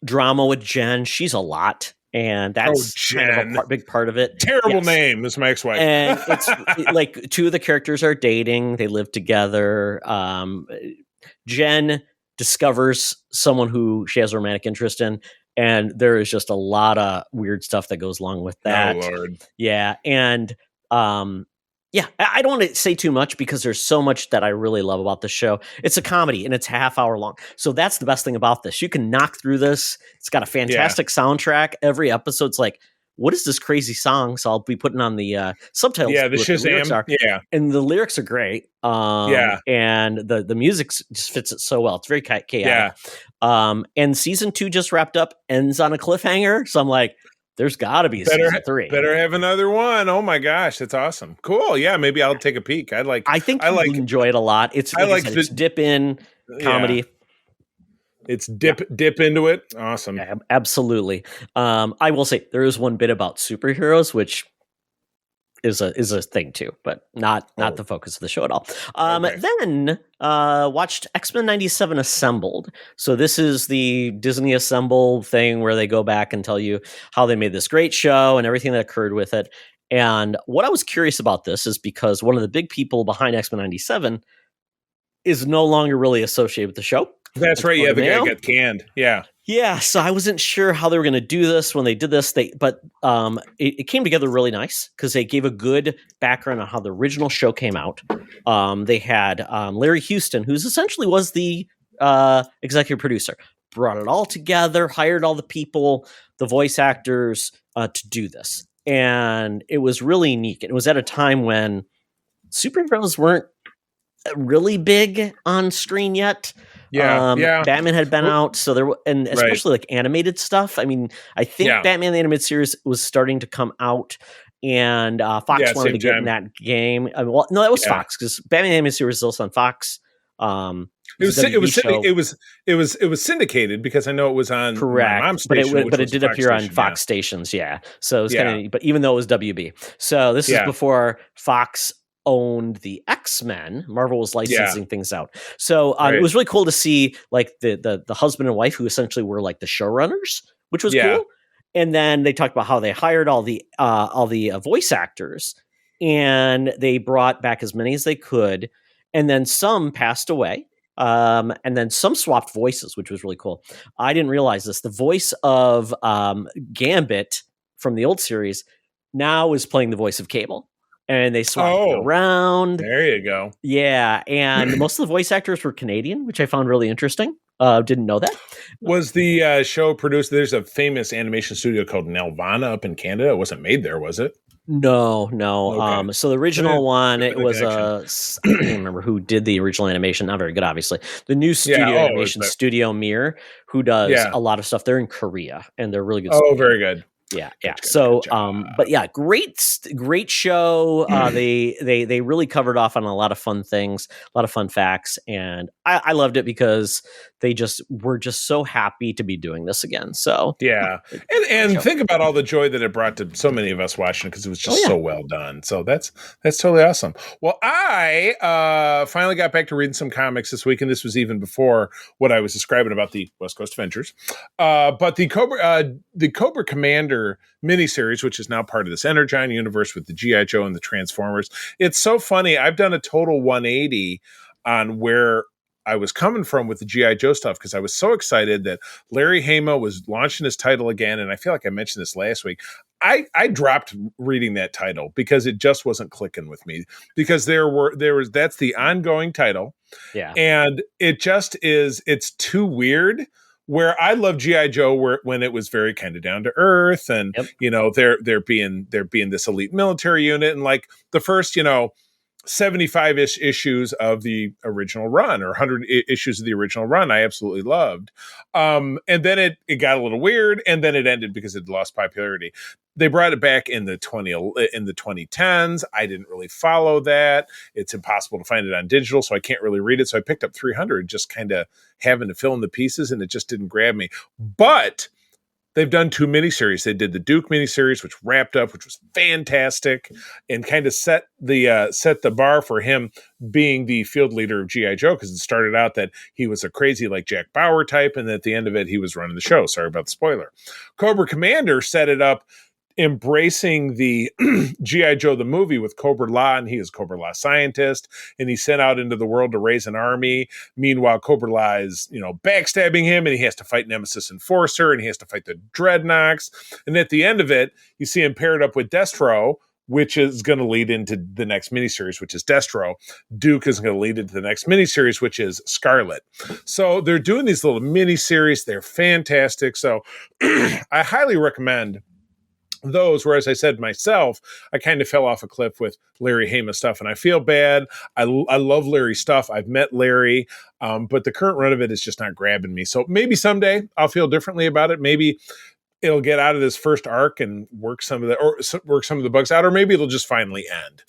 drama with Jen. She's a lot, and that's kind of a big part of it. Terrible name is my ex-wife. And it's like two of the characters are dating. They live together. Jen discovers someone who she has a romantic interest in, and there is just a lot of weird stuff that goes along with that. Oh, Lord. Yeah. And I don't want to say too much because there's so much that I really love about the show. It's a comedy and it's half hour long. So that's the best thing about this. You can knock through this. It's got a fantastic soundtrack. Every episode's like, what is this crazy song? So I'll be putting on the subtitles. Yeah, the Shazam. Yeah. And the lyrics are great. And the music just fits it so well. It's very chaotic. Yeah. And season 2 just wrapped up, ends on a cliffhanger. So I'm like, there's got to be a season 3. Better have another one. Oh my gosh, that's awesome. Cool. Yeah, maybe I'll take a peek. I think you'll enjoy it a lot. It's it's dip in comedy. Yeah. It's dip into it. Awesome. Yeah, absolutely. I will say there is one bit about superheroes, which is a thing too, but not the focus of the show at all. Then watched X-Men 97 Assembled. So this is the Disney Assemble thing where they go back and tell you how they made this great show and everything that occurred with it. And what I was curious about this is because one of the big people behind X-Men 97 is no longer really associated with the show. That's right. Yeah, the guy got canned. Yeah. Yeah, so I wasn't sure how they were going to do this when they did this. But it came together really nice because they gave a good background on how the original show came out. They had Larry Houston, who's essentially was the executive producer, brought it all together, hired all the people, the voice actors to do this. And it was really neat. It was at a time when superheroes weren't really big on screen yet. Batman had been out, so there, and especially like animated stuff. I mean, I think Batman the Animated Series was starting to come out, and Fox wanted to get in that game. I mean, well, no, that was Fox because Batman the Animated Series is also on Fox. It was syndicated because I know it was on my mom's station, but it did appear on Fox stations. Yeah, so it was kind of, but even though it was WB, so this is before Fox owned the X-Men. Marvel was licensing things out. So it was really cool to see like the husband and wife who essentially were like the showrunners, which was cool. And then they talked about how they hired all the voice actors and they brought back as many as they could. And then some passed away. And then some swapped voices, which was really cool. I didn't realize this. The voice of Gambit from the old series now is playing the voice of Cable. And they swapped it around. There you go. Yeah, and most of the voice actors were Canadian, which I found really interesting. Didn't know that. Was the show produced? There's a famous animation studio called Nelvana up in Canada. It wasn't made there, was it? No. Okay. So the original one, it was I don't remember who did the original animation. Not very good, obviously. The new studio animation, Studio Mir, who does a lot of stuff. They're in Korea, and they're really good. Oh, very good. Yeah. So, but yeah, great show. They really covered off on a lot of fun things, a lot of fun facts, and I loved it because we're just so happy to be doing this again. So yeah, and think about all the joy that it brought to so many of us watching it, because it was just so well done. So that's totally awesome. Well, I finally got back to reading some comics this week, and this was even before what I was describing about the West Coast Avengers. But the Cobra Commander miniseries, which is now part of this Energon universe with the G.I. Joe and the Transformers. It's so funny. I've done a total 180 on where I was coming from with the G.I. Joe stuff, because I was so excited that Larry Hama was launching his title again. And I feel like I mentioned this last week. I dropped reading that title because it just wasn't clicking with me, because that's the ongoing title. Yeah. And it's too weird. Where I love G.I. Joe, when it was very kind of down to earth, and they're being this elite military unit, and like the first 75-ish issues of the original run, or 100 issues of the original run, I absolutely loved. And then it got a little weird, and then it ended because it lost popularity. They brought it back in the 2010s. I didn't really follow that. It's impossible to find it on digital, so I can't really read it. So I picked up 300, just kind of having to fill in the pieces, and it just didn't grab me. But they've done 2 miniseries. They did the Duke miniseries, which wrapped up, which was fantastic, and kind of set the bar for him being the field leader of G.I. Joe, because it started out that he was a crazy like Jack Bauer type, and at the end of it, he was running the show. Sorry about the spoiler. Cobra Commander set it up embracing the G.I. Joe the movie with Cobra La, and he is Cobra La scientist, and he's sent out into the world to raise an army. Meanwhile, Cobra La is backstabbing him, and he has to fight Nemesis Enforcer, and he has to fight the Dreadnoks. And at the end of it, you see him paired up with Destro, which is going to lead into the next miniseries, which is Destro. Duke is going to lead into the next miniseries, which is Scarlet. So they're doing these little miniseries. They're fantastic. So I highly recommend those, where, as I said myself, I kind of fell off a cliff with Larry Hama stuff, and I feel bad. I love Larry stuff. I've met Larry, but the current run of it is just not grabbing me. So maybe someday I'll feel differently about it. Maybe it'll get out of this first arc and work some of the bugs out, or maybe it'll just finally end,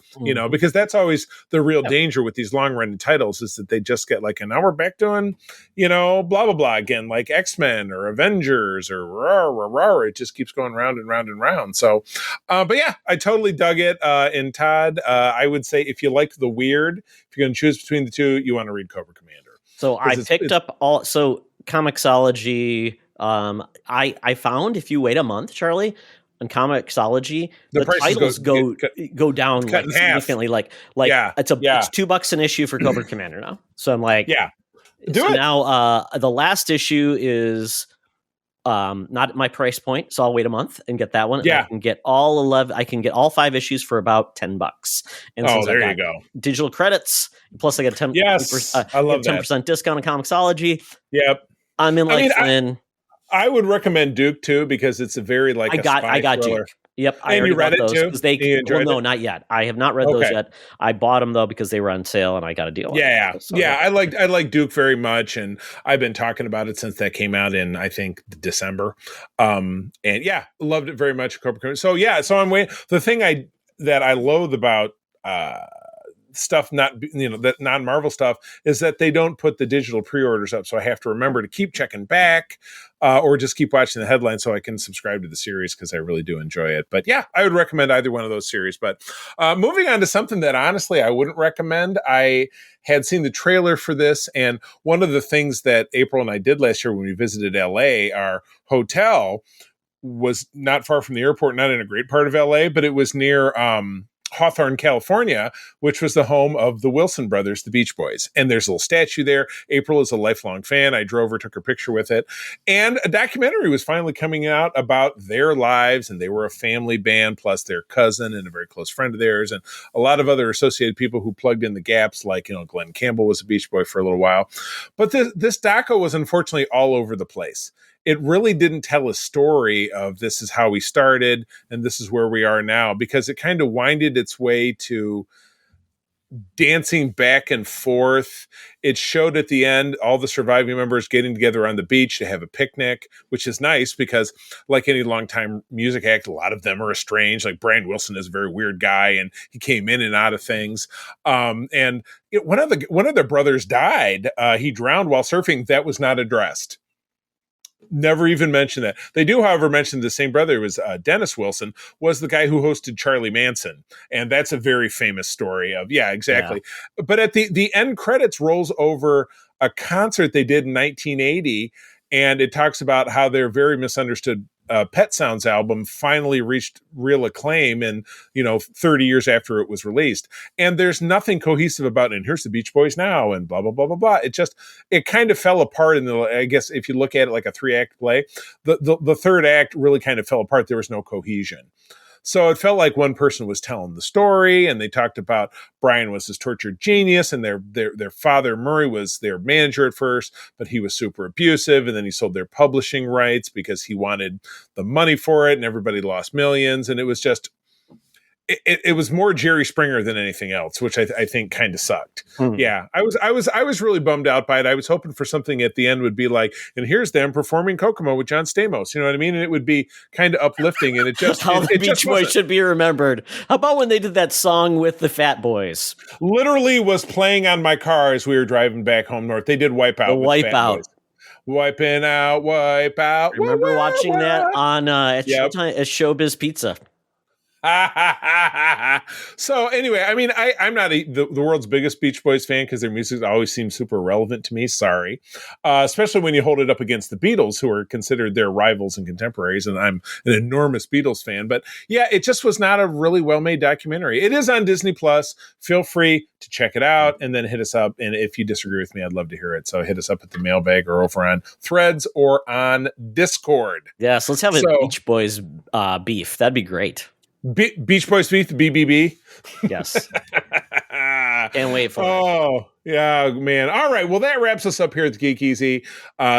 because that's always the real danger with these long running titles, is that they just get like, and now we're back doing, blah, blah, blah again, like X-Men or Avengers or rah, rah, rah. It just keeps going round and round and round. So, but yeah, I totally dug it. And Todd, I would say if you like the weird, if you're going to choose between the two, you want to read Cobra Commander. So I picked up Comixology. I found if you wait a month, Charlie, on Comixology, the titles go down like significantly. Like it's $2 an issue for Cobra Commander now. So I'm like, do it now. The last issue is not at my price point, so I'll wait a month and get that one. And I can get all 11. I can get all 5 issues for about $10. And there you go. Digital credits plus I get 10. Yes, I love 10% discount on Comixology. Yep, I'm in Flynn. I would recommend Duke too, because it's a very I got thriller. Duke. Yep, I and you read it those too. No, not yet. I have not read those yet. I bought them though because they were on sale, and I got a deal. I like Duke very much, and I've been talking about it since that came out in I think December. And loved it very much. So I'm waiting. The thing that I loathe about stuff, not that non-Marvel stuff, is that they don't put the digital pre-orders up, so I have to remember to keep checking back or just keep watching the headlines so I can subscribe to the series, because I really do enjoy it. But yeah, I would recommend either one of those series. But moving on to something that honestly I wouldn't recommend. I had seen the trailer for this, and one of the things that April and I did last year when we visited LA, our hotel was not far from the airport, not in a great part of LA, but it was near Hawthorne, California, which was the home of the Wilson brothers, the Beach Boys. And there's a little statue there. April is a lifelong fan. I drove her, took her picture with it. And a documentary was finally coming out about their lives. And they were a family band, plus their cousin and a very close friend of theirs, and a lot of other associated people who plugged in the gaps, like, Glenn Campbell was a Beach Boy for a little while. But this doco was unfortunately all over the place. It really didn't tell a story of this is how we started and this is where we are now, because it kind of winded its way to dancing back and forth. It showed at the end all the surviving members getting together on the beach to have a picnic, which is nice because, like any longtime music act, a lot of them are estranged. Like Brian Wilson is a very weird guy, and he came in and out of things. And one of their brothers died. He drowned while surfing. That was not addressed. Never even mentioned that. They do, however, mention the same brother was Dennis Wilson, was the guy who hosted Charlie Manson. And that's a very famous story of, exactly. Yeah. But at the end credits rolls over a concert they did in 1980. And it talks about how their very misunderstood Pet Sounds album finally reached real acclaim and 30 years after it was released. And there's nothing cohesive about it. And here's the Beach Boys now and blah, blah, blah, blah, blah. It kind of fell apart I guess if you look at it like a 3-act play, the third act really kind of fell apart. There was no cohesion. So it felt like one person was telling the story, and they talked about Brian was this tortured genius, and their father, Murray, was their manager at first, but he was super abusive, and then he sold their publishing rights because he wanted the money for it, and everybody lost millions, and it was just... It was more Jerry Springer than anything else, which I think kind of sucked. Yeah, I was really bummed out by it. I was hoping for something at the end would be like, and here's them performing Kokomo with John Stamos. You know what I mean? And it would be kind of uplifting. And it just how the Beach Boys should be remembered. How about when they did that song with the Fat Boys? Literally was playing on my car as we were driving back home north. They did Wipe Out. Wipe Out. Wiping out, wipe out. I remember watching that on at Showtime, at Showbiz Pizza. So anyway, I mean, I'm not the world's biggest Beach Boys fan because their music always seems super relevant to me. Sorry. Especially when you hold it up against the Beatles, who are considered their rivals and contemporaries. And I'm an enormous Beatles fan. But yeah, it just was not a really well-made documentary. It is on Disney Plus. Feel free to check it out and then hit us up. And if you disagree with me, I'd love to hear it. So hit us up at the mailbag or over on Threads or on Discord. Yes, let's have a Beach Boys beef. That'd be great. Beach Boys beef, the BBB. Yes. Can't wait for it. Oh, yeah, man. All right. Well, that wraps us up here at the Geek Easy.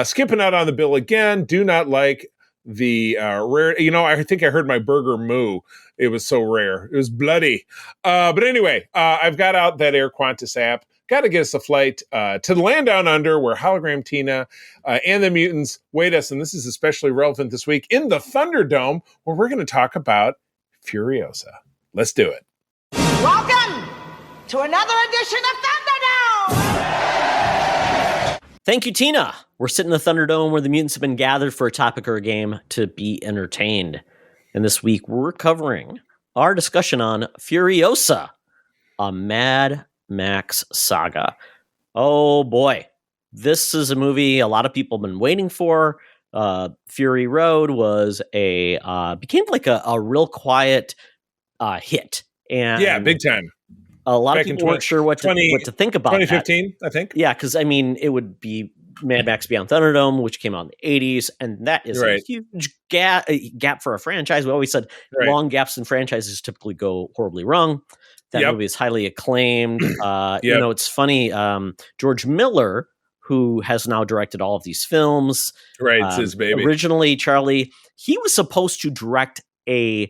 Skipping out on the bill again. Do not like the rare. I think I heard my burger moo. It was so rare. It was bloody. But anyway, I've got out that Air Qantas app. Got to get us a flight to the land down under where Hologram Tina and the mutants wait us. And this is especially relevant this week in the Thunderdome, where we're going to talk about Furiosa. Let's do it. Welcome to another edition of Thunderdome! Thank you, Tina. We're sitting in the Thunderdome where the mutants have been gathered for a topic or a game to be entertained. And this week, we're covering our discussion on Furiosa, a Mad Max saga. Oh boy, this is a movie a lot of people have been waiting for. Fury Road was became like a real quiet hit, and yeah, big time. A lot of people weren't sure what to think about 2015, I think. Yeah, because I mean, it would be Mad Max Beyond Thunderdome, which came out in the 80s, and that is a huge gap for a franchise. We always said long gaps in franchises typically go horribly wrong. That movie is highly acclaimed. It's funny. George Miller, who has now directed all of these films. Right, it's his baby. Originally, Charlie, he was supposed to direct a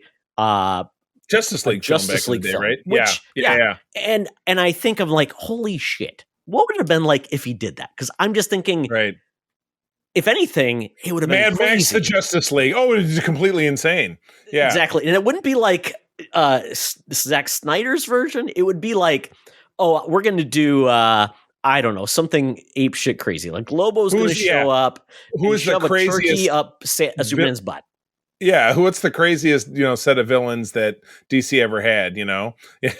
Justice League film, right? Which, yeah. And I think I'm like, holy shit, what would it have been like if he did that? Because I'm just thinking, if anything, it would have been Mad Max the Justice League. Oh, it was completely insane. Yeah, exactly. And it wouldn't be like Zack Snyder's version. It would be like, oh, we're going to do I don't know, something ape shit crazy. Like Lobo's going to show up. Who is the craziest? A turkey up Superman's butt. Yeah, what's the craziest set of villains that DC ever had?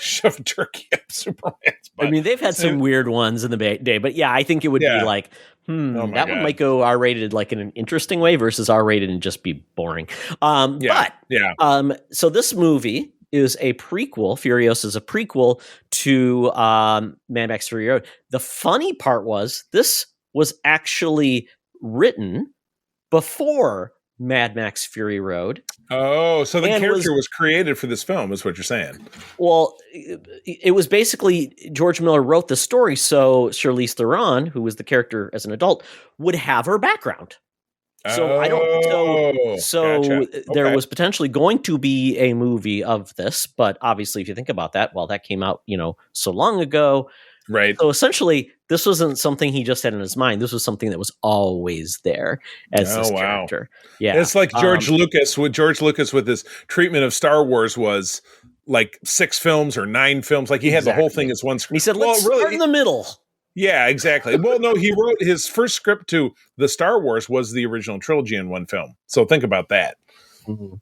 Shove a turkey up Superman's butt. I mean, they've had some weird ones in the day, but yeah, I think it would be like, one might go R-rated like in an interesting way versus R-rated and just be boring. So this movie is a prequel. Furiosa is a prequel to Mad Max Fury Road. The funny part was this was actually written before Mad Max Fury Road. Oh, so the character was created for this film, is what you're saying. Well, it was basically George Miller wrote the story so Charlize Theron, who was the character as an adult, would have her background. So I don't. Gotcha. There Okay. was potentially going to be a movie of this, but obviously, if you think about that, well, that came out so long ago. Right. So essentially, this wasn't something he just had in his mind. This was something that was always there as this character. Yeah, it's like George Lucas. What George Lucas with his treatment of Star Wars was like 6 films or 9 films. Like he had the whole thing as one script. He said, "Let's start in the middle." Yeah, exactly. Well, no, he wrote his first script to the Star Wars was the original trilogy in one film. So think about that. Mm-hmm.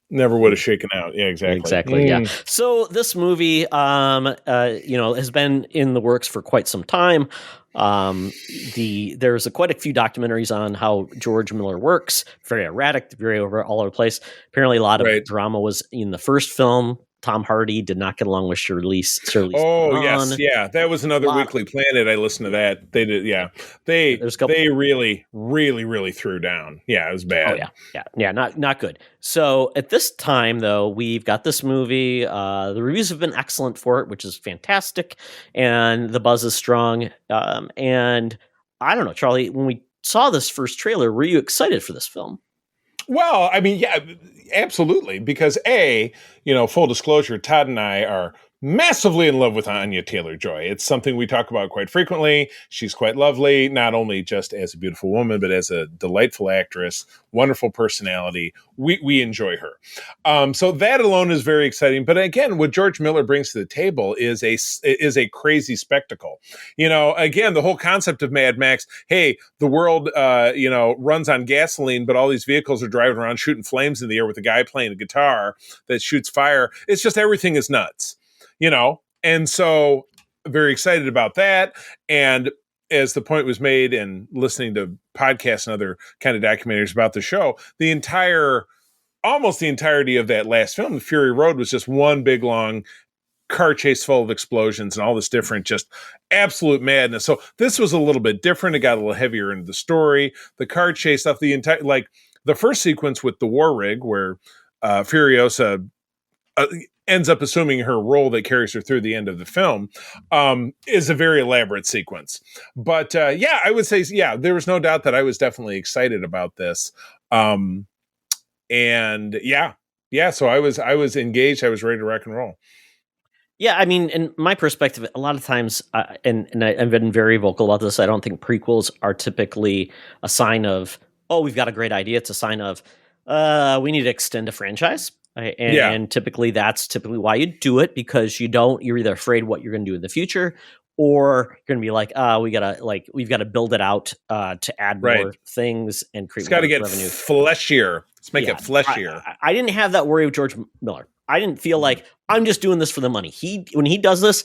Never would have shaken out. Yeah, exactly. Yeah. So this movie, has been in the works for quite some time. There's quite a few documentaries on how George Miller works. Very erratic, very all over the place. Apparently, a lot of drama was in the first film. Tom Hardy did not get along with Shirley's yes, yeah, that was another Weekly Planet. I listened to that. They did, yeah. They really, really, really threw down. Yeah, it was bad. Oh yeah, not good. So at this time, though, we've got this movie. The reviews have been excellent for it, which is fantastic, and the buzz is strong. And I don't know, Charlie, when we saw this first trailer, were you excited for this film? Well, I mean, yeah, absolutely. Because full disclosure, Todd and I are massively in love with Anya Taylor-Joy. It's something we talk about quite frequently. She's quite lovely, not only just as a beautiful woman, but as a delightful actress, wonderful personality. We enjoy her. So that alone is very exciting. But again, what George Miller brings to the table is a crazy spectacle. Again, the whole concept of Mad Max, hey, the world, runs on gasoline, but all these vehicles are driving around shooting flames in the air with a guy playing a guitar that shoots fire. It's just everything is nuts. And so very excited about that. And as the point was made and listening to podcasts and other kind of documentaries about the show, almost the entirety of that last film, The Fury Road, was just one big long car chase full of explosions and all this different, just absolute madness. So this was a little bit different. It got a little heavier into the story, the car chase stuff, the first sequence with the war rig where Furiosa ends up assuming her role that carries her through the end of the film, is a very elaborate sequence. But I would say, there was no doubt that I was definitely excited about this. So I was engaged. I was ready to rock and roll. Yeah, I mean, in my perspective, a lot of times, and I've been very vocal about this, I don't think prequels are typically a sign of, oh, we've got a great idea. It's a sign of, we need to extend a franchise. And typically that's why you do it, because you're either afraid what you're going to do in the future, or you're going to be like, we've got to build it out to add more things and create more revenue. It's got to get fleshier. Let's make it fleshier. I didn't have that worry with George Miller. I didn't feel like I'm just doing this for the money. When he does this,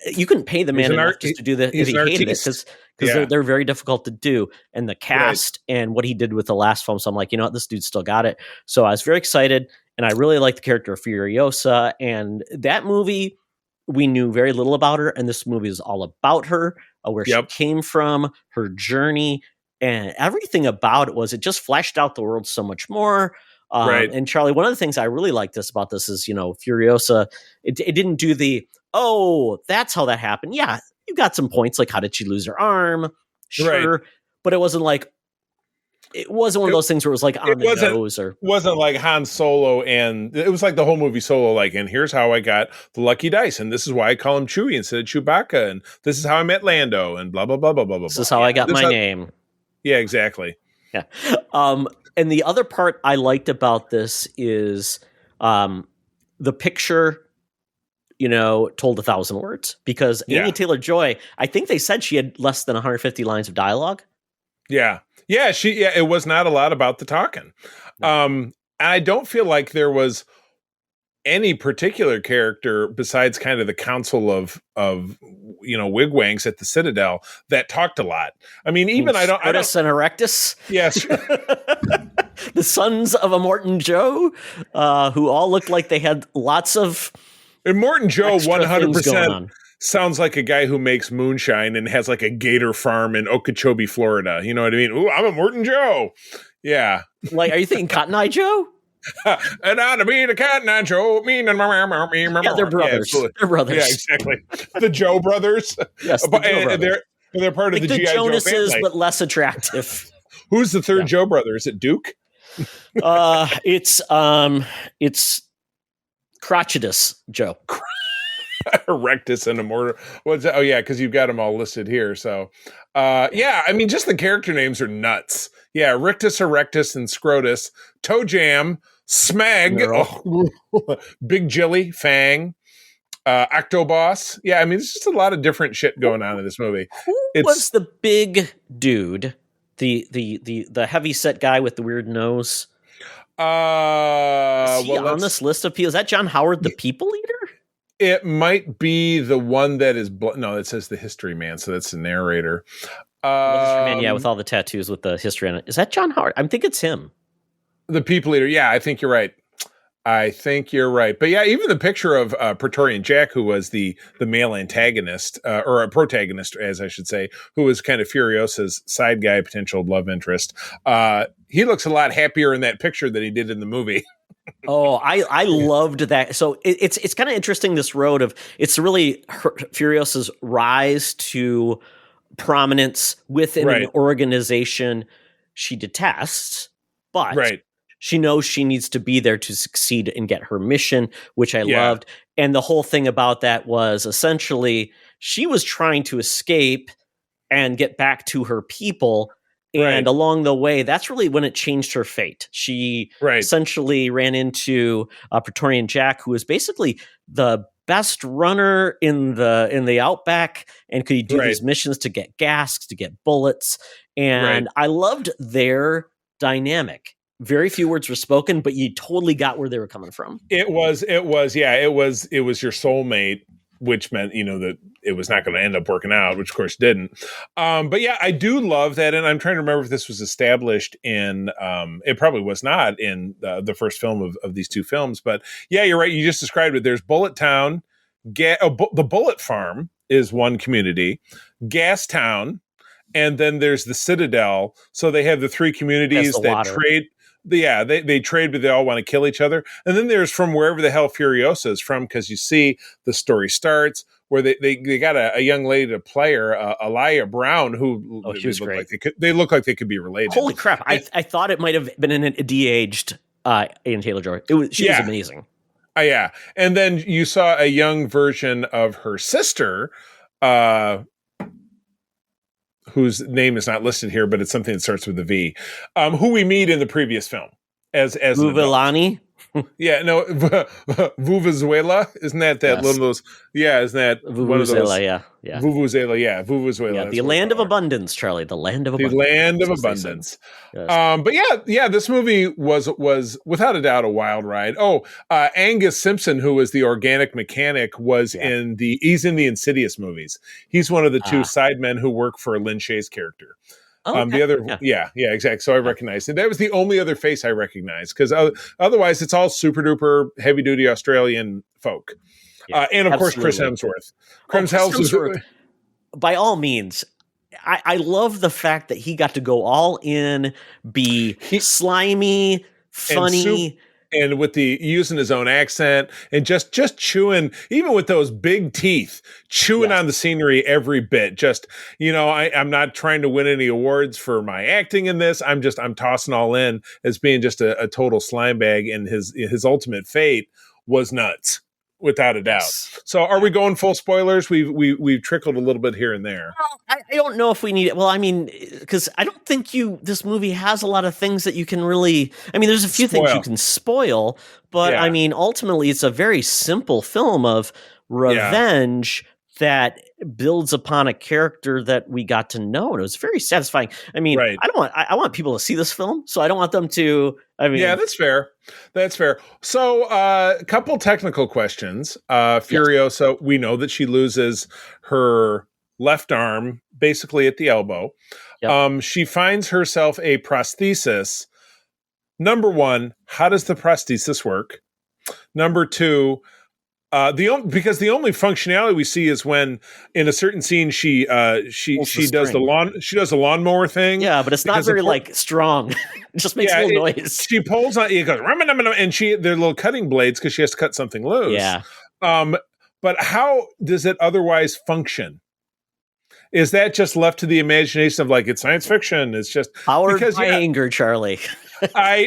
you couldn't pay the man enough just to do this if he hated it, because they're very difficult to do. And the cast and what he did with the last film. So I'm like, this dude still got it. So I was very excited. And I really like the character of Furiosa. And that movie, we knew very little about her. And this movie is all about her, where she came from, her journey, and everything about it just fleshed out the world so much more. And Charlie, one of the things I really liked about this is, Furiosa, it didn't do that's how that happened. Yeah, you got some points, like how did she lose her arm? Sure. But it wasn't like, it wasn't one of those things where it was like on the nose, or wasn't like Han Solo, and it was like the whole movie Solo, like, and here's how I got the lucky dice, and this is why I call him Chewie instead of Chewbacca, and this is how I met Lando, and blah blah blah blah blah blah. This is how I got my name. Yeah, exactly. Yeah. And the other part I liked about this is the picture, told 1,000 words, because Anya Taylor-Joy, I think they said she had less than 150 lines of dialogue. Yeah. Yeah, it was not a lot about the talking. No. I don't feel like there was any particular character besides kind of the council of wigwangs at the Citadel that talked a lot. I mean, even I don't and Erectus. Yes. The sons of Immortan Joe, who all looked like they had lots of Immortan Joe 100% sounds like a guy who makes moonshine and has like a gator farm in Okeechobee, Florida. You know what I mean? Ooh, I'm a Morton Joe. Yeah. Like, are you thinking Cotton Eye Joe? And I'd be the Cotton Eye Joe. Yeah, they're brothers. Yeah, they're brothers. Yeah, exactly. The Joe brothers. Yes, the Joe brothers. They're part of like the G.I. Joe Jonases, family. but less attractive. Who's the third Joe brother? Is it Duke? It's Crotchidus Joe. Erectus and Immortal. What's that? Oh yeah, because you've got them all listed here. So yeah, I mean, just the character names are nuts. Yeah, Rictus, Erectus, and Scrotus, Toe Jam, Smeg, Big Jilly, Fang, Octoboss. Yeah, I mean, it's just a lot of different shit going on in this movie. Who was the big dude? The heavy set guy with the weird nose? Is he on this list of people? Is that John Howard, the People Eater? It might be the one that is no, it says the History Man, so that's the narrator. The History Man, yeah, with all the tattoos with the history on it. Is that John Howard? I think it's him. The People Eater, yeah, I think you're right. But yeah, even the picture of Praetorian Jack, who was the male antagonist, or a protagonist, as I should say, who was kind of Furiosa's side guy, potential love interest. He looks a lot happier in that picture than he did in the movie. Oh, I loved that. So it's kind of interesting, this road of, it's really Furiosa's rise to prominence within an organization she detests, but she knows she needs to be there to succeed and get her mission, which I loved. And the whole thing about that was essentially she was trying to escape and get back to her people. And along the way, that's really when it changed her fate. She essentially ran into Praetorian Jack, who was basically the best runner in the Outback, and could do these missions to get gas, to get bullets. And I loved their dynamic. Very few words were spoken, but you totally got where they were coming from. It was your soulmate, which meant, that it was not going to end up working out, which of course didn't. But yeah, I do love that. And I'm trying to remember if this was established in, it probably was not in the first film of these two films, but yeah, you're right. You just described it. There's Bullet Town, the Bullet Farm is one community, Gas Town, and then there's the Citadel. So they have the three communities that trade. They trade, but they all want to kill each other. And then there's from wherever the hell Furiosa is from, because you see the story starts where they got a young lady to play her, Aliyah Brown, who she was great. They look like they could be related. Holy crap! I thought it might have been in a de-aged Anya Taylor-Joy. She was amazing. Yeah, and then you saw a young version of her sister, whose name is not listed here, but it's something that starts with a V, who we meet in the previous film as Vuvilani. Yeah, no, Vuvuzuela, isn't that one of those? Yeah, isn't that one of those? Yeah. Vuvuzela, yeah, Vuvuzela. Yeah, the land of abundance, Charlie. The land of abundance. The land of abundance. Yes. But yeah, this movie was without a doubt a wild ride. Angus Simpson, who was the organic mechanic, he's in the Insidious movies. He's one of the two sidemen who work for Lin Shaye's character. Oh, okay. The other, yeah, exactly. So I recognized it. That was the only other face I recognized, because otherwise it's all super duper heavy duty Australian folk. And of course, Chris Hemsworth. Chris Hemsworth. By all means, I love the fact that he got to go all in, be slimy, funny. And with using his own accent and just chewing, even with those big teeth, chewing on the scenery every bit. Just, I'm not trying to win any awards for my acting in this. I'm tossing all in as being just a total slime bag, and his ultimate fate was nuts. Without a doubt. So are we going full spoilers? We've trickled a little bit here and there. Well, I don't know if we need it. Well, I mean, because I don't think this movie has a lot of things that you can really, there's a few things you can spoil, but I mean, ultimately it's a very simple film of revenge that builds upon a character that we got to know, and it was very satisfying. I mean, I want people to see this film, so I don't want them to. That's fair. So, a couple technical questions. Furiosa, we know that she loses her left arm basically at the elbow. Yep. She finds herself a prosthesis. Number one, how does the prosthesis work? Number two, because the only functionality we see is when in a certain scene she does the lawnmower thing. Yeah, but it's not very strong. It just makes a little noise. She pulls on it goes, and they're little cutting blades because she has to cut something loose. Yeah. But how does it otherwise function? is that just left to the imagination of like it's science fiction? It's just powered by anger, Charlie.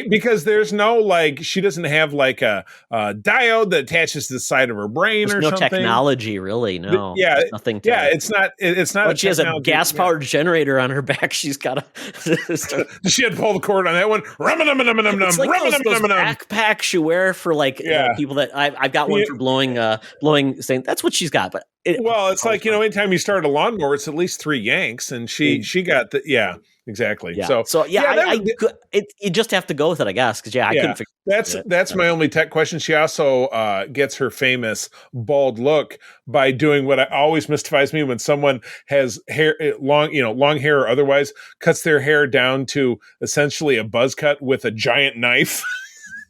Because there's no like she doesn't have like a diode that attaches to the side of her brain There's or no something. technology, really. No, There's nothing. It's not. It's not. But she has a gas-powered generator on her back. She's got to. She had to pull the cord on that one. It's like those backpacks you wear for like people that I've got one for blowing. Saying that's what she's got, but. It's like anytime you start a lawnmower, it's at least 3 yanks, and she got the exactly. Yeah. So you just have to go with it, I guess, because I couldn't figure. That's my only tech question. She also gets her famous bald look by doing what always mystifies me when someone has hair long hair or otherwise cuts their hair down to essentially a buzz cut with a giant knife.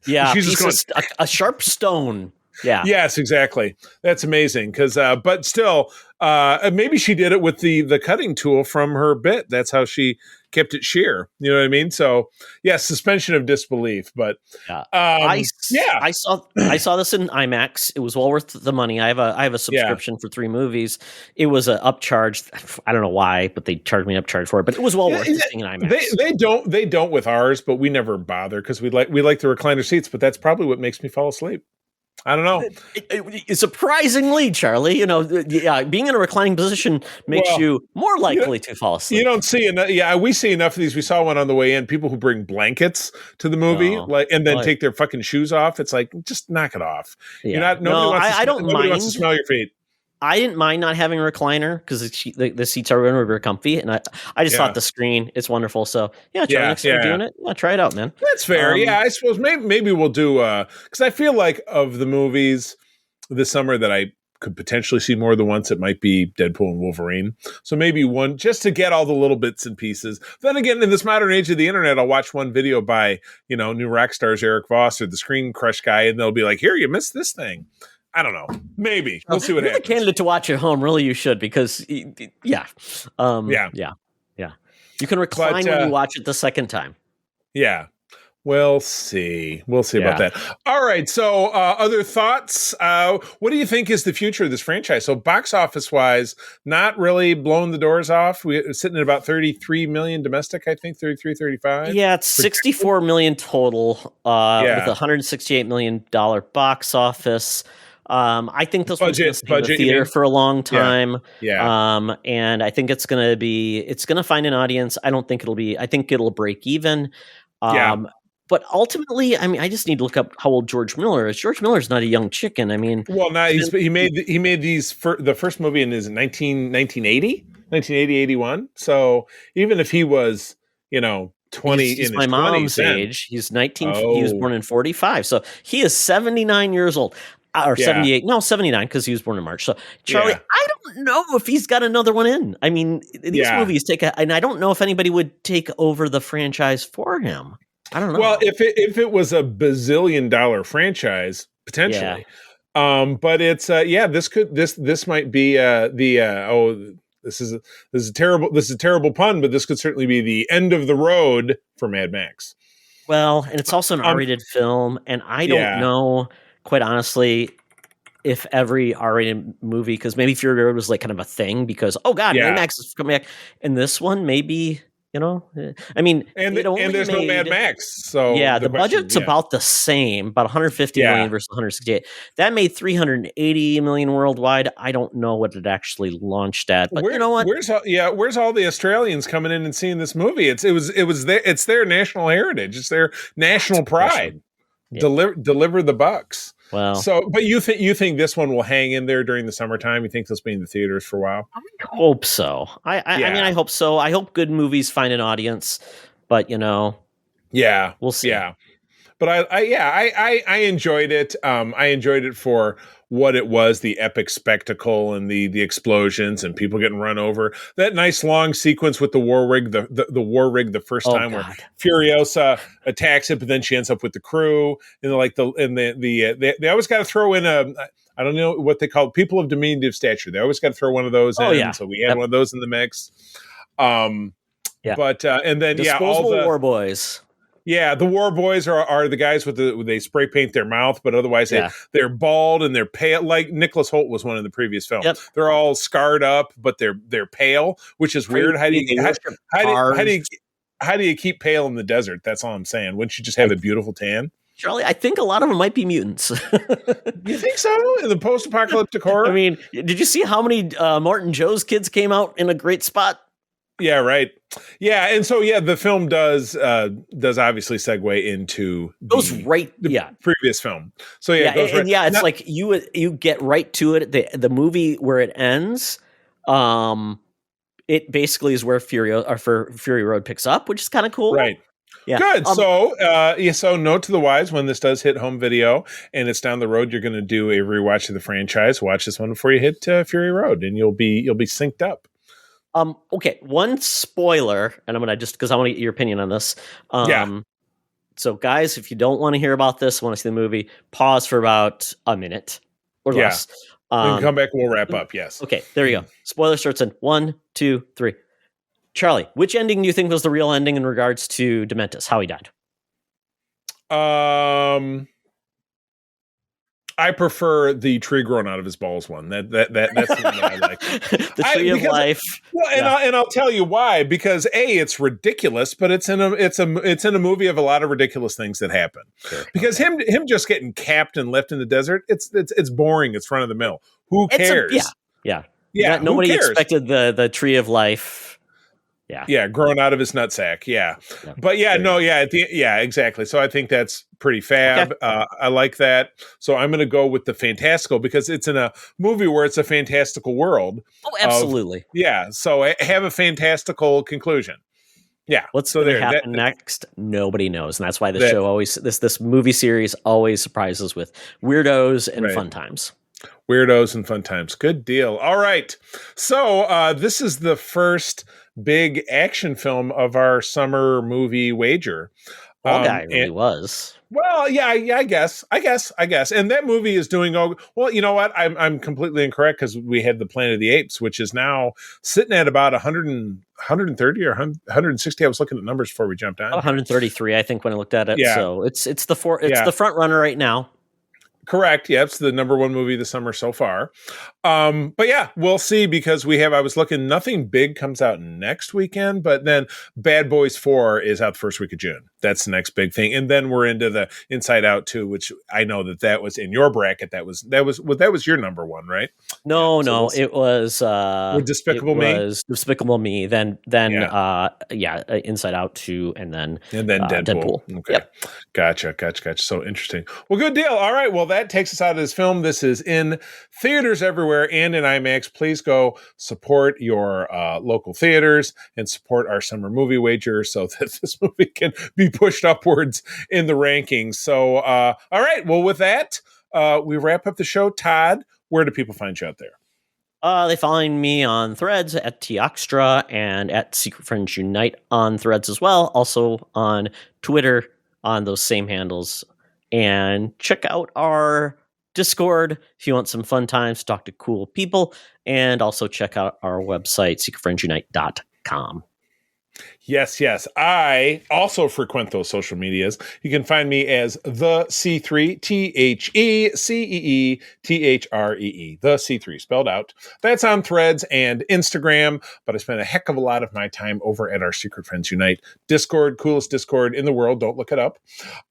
Yeah, she's just going, a sharp stone. Yeah. Yes, exactly. That's amazing. Because, but still, maybe she did it with the cutting tool from her bit. That's how she kept it sheer. You know what I mean? So, suspension of disbelief. But I saw this in IMAX. It was well worth the money. I have a subscription for 3 movies. It was an upcharge. I don't know why, but they charged me an upcharge for it. But it was well worth it seeing in IMAX. They don't with ours, but we never bother because we like the recliner seats. But that's probably what makes me fall asleep. I don't know. Surprisingly, Charlie, being in a reclining position makes you more likely to fall asleep. You don't see enough. Yeah, we see enough of these. We saw one on the way in. People who bring blankets to the movie, and then take their fucking shoes off. It's like, just knock it off. Yeah. Nobody wants to smell your feet. I didn't mind not having a recliner because the seats are very comfy, and I just thought the screen is wonderful. So next time you're doing it, try it out, man. That's fair. I suppose maybe we'll do because I feel like of the movies this summer that I could potentially see more than once, it might be Deadpool and Wolverine. So maybe one just to get all the little bits and pieces. Then again, in this modern age of the internet, I'll watch one video by new rock stars Eric Voss or the Screen Crush guy, and they'll be like, "Here, you missed this thing." I don't know. Maybe we'll see what happens. You're the candidate to watch at home. Really, you should because You can recline when you watch it the second time. Yeah, we'll see. We'll see about that. All right. So, other thoughts? What do you think is the future of this franchise? So, box office wise, not really blowing the doors off. We're sitting at about 33 million domestic. I think 33, 35. Yeah, it's 64 million total with $168 million box office. I think this one's going to stay in the theater for a long time. Yeah. And I think it's going to find an audience. I think it'll break even. But ultimately, I mean, I just need to look up how old George Miller is. George Miller's not a young chicken. I mean, he made these the first movie in 1980, 81. So even if he was, 20, he's my mom's age. He's 19. He was born in 45. So he is 79 years old. Or 78, 79, because he was born in March. So, Charlie, I don't know if he's got another one in. I mean, these movies and I don't know if anybody would take over the franchise for him. I don't know. Well, if it was a $bazillion franchise, potentially. But it's this might be this is a terrible pun, but this could certainly be the end of the road for Mad Max. Well, and it's also an R-rated film, and I don't know. Quite honestly, if every R-rated movie, because maybe Fury Road was like kind of a thing because, Mad Max is coming back. And this one, maybe, I mean, and there's no Mad Max. So the budget's about the same, about 150 million versus 168. That made 380 million worldwide. I don't know what it actually launched at, but you know what? Where's all the Australians coming in and seeing this movie? It's their national heritage. It's their national pride. Deliver the bucks. Well, but you think this one will hang in there during the summertime? You think this will be in the theaters for a while? I hope so. I mean, I hope so. I hope good movies find an audience, but we'll see. Yeah, but I enjoyed it. I enjoyed it for what it was, the epic spectacle and the explosions and people getting run over. That nice long sequence with the war rig, the war rig the first time where Furiosa attacks it, but then she ends up with the crew. And they always got to throw in I don't know what they call people of diminutive stature. They always got to throw one of those in. Yeah. So we had one of those in the mix. But and then Disposable all the war boys. Yeah, the War Boys are the guys they spray paint their mouth, but otherwise they're bald and they're pale. Like Nicholas Hoult was one in the previous film. Yep. They're all scarred up, but they're pale, which is weird. How do you keep pale in the desert? That's all I'm saying. Wouldn't you just have a beautiful tan? Charlie, I think a lot of them might be mutants. You think so? In the post-apocalyptic horror? I mean, did you see how many Martin Joe's kids came out in a great spot? Yeah, right. Yeah, and so the film does obviously segue into the previous film. So it's like you get right to it. The movie where it ends, it basically is where Fury Road picks up, which is kind of cool. Right. Yeah. Good. So note to the wise, when this does hit home video and it's down the road, you're going to do a rewatch of the franchise. Watch this one before you hit Fury Road, and you'll be synced up. Okay. One spoiler, and I'm going to just because I want to get your opinion on this. So, guys, if you don't want to hear about this, want to see the movie, pause for about a minute or less. We can come back. We'll wrap up. Yes. Okay. There you go. Spoiler starts in 1, 2, 3. Charlie, which ending do you think was the real ending in regards to Dementus, how he died? I prefer the tree growing out of his balls one. That's the one that I like. The tree of life. Well, and I'll tell you why. Because it's ridiculous, but it's in a movie of a lot of ridiculous things that happen. Sure. Because him just getting capped and left in the desert, it's boring. It's run of the mill. Who cares? Yeah. Nobody expected the tree of life. Yeah, growing out of his nutsack. Yeah. But exactly. So I think that's pretty fab. Okay. I like that. So I'm going to go with the fantastical because it's in a movie where it's a fantastical world. Oh, absolutely. So have a fantastical conclusion. Yeah. What's going to happen next? Nobody knows, and that's why the show always this movie series always surprises with weirdos and fun times. Weirdos and fun times. Good deal. All right. So this is the first big action film of our summer movie wager. Guy really was. Well, yeah, I guess. And that movie is doing well. You know what? I'm completely incorrect because we had the Planet of the Apes, which is now sitting at about 130 or 160. I was looking at numbers before we jumped on. 133, I think, when I looked at it. Yeah. So it's the front runner right now. Correct. Yeah, it's the number one movie this summer so far. But yeah, we'll see because I was looking, nothing big comes out next weekend, but then Bad Boys 4 is out the first week of June. That's the next big thing. And then we're into the Inside Out 2, which I know that was in your bracket. That was your number one, right? No, it was Despicable Me. Was Despicable Me. Then Inside Out 2, and then Deadpool. Okay. Yep. Gotcha. So interesting. Well, good deal. All right. Well, that takes us out of this film. This is in theaters everywhere and in IMAX. Please go support your local theaters and support our summer movie wager so that this movie can be pushed upwards in the rankings. So, all right. Well, with that, we wrap up the show. Todd, where do people find you out there? They find me on Threads at Tioxtra and at Secret Friends Unite on Threads as well. Also on Twitter on those same handles. And check out our Discord if you want some fun times to talk to cool people. And also check out our website, secretfriendsunite.com. Yes. I also frequent those social medias. You can find me as the C3, TheCeeThree, the C3 spelled out. That's on Threads and Instagram, but I spend a heck of a lot of my time over at our Secret Friends Unite Discord, coolest Discord in the world. Don't look it up.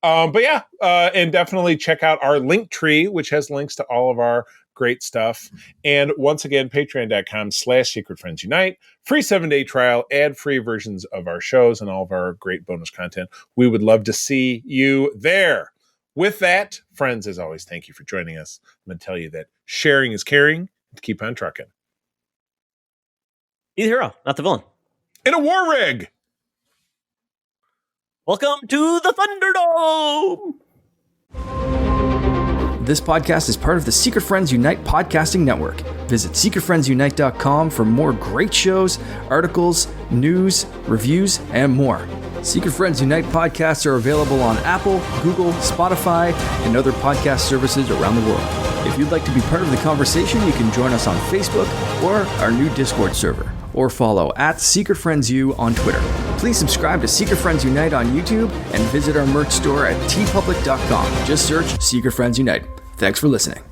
And definitely check out our link tree, which has links to all of our great stuff. And once again, patreon.com/Secret Friends Unite. Free 7-day trial, ad-free versions of our shows and all of our great bonus content. We would love to see you there. With that, friends, as always, thank you for joining us. I'm going to tell you that sharing is caring. Keep on trucking. Be the hero, not the villain. In a war rig. Welcome to the Thunderdome. This podcast is part of the Secret Friends Unite podcasting network. Visit secretfriendsunite.com for more great shows, articles, news, reviews, and more. Secret Friends Unite podcasts are available on Apple, Google, Spotify, and other podcast services around the world. If you'd like to be part of the conversation, you can join us on Facebook or our new Discord server. or follow at Secret Friends U on Twitter. Please subscribe to Secret Friends Unite on YouTube and visit our merch store at tpublic.com. Just search Secret Friends Unite. Thanks for listening.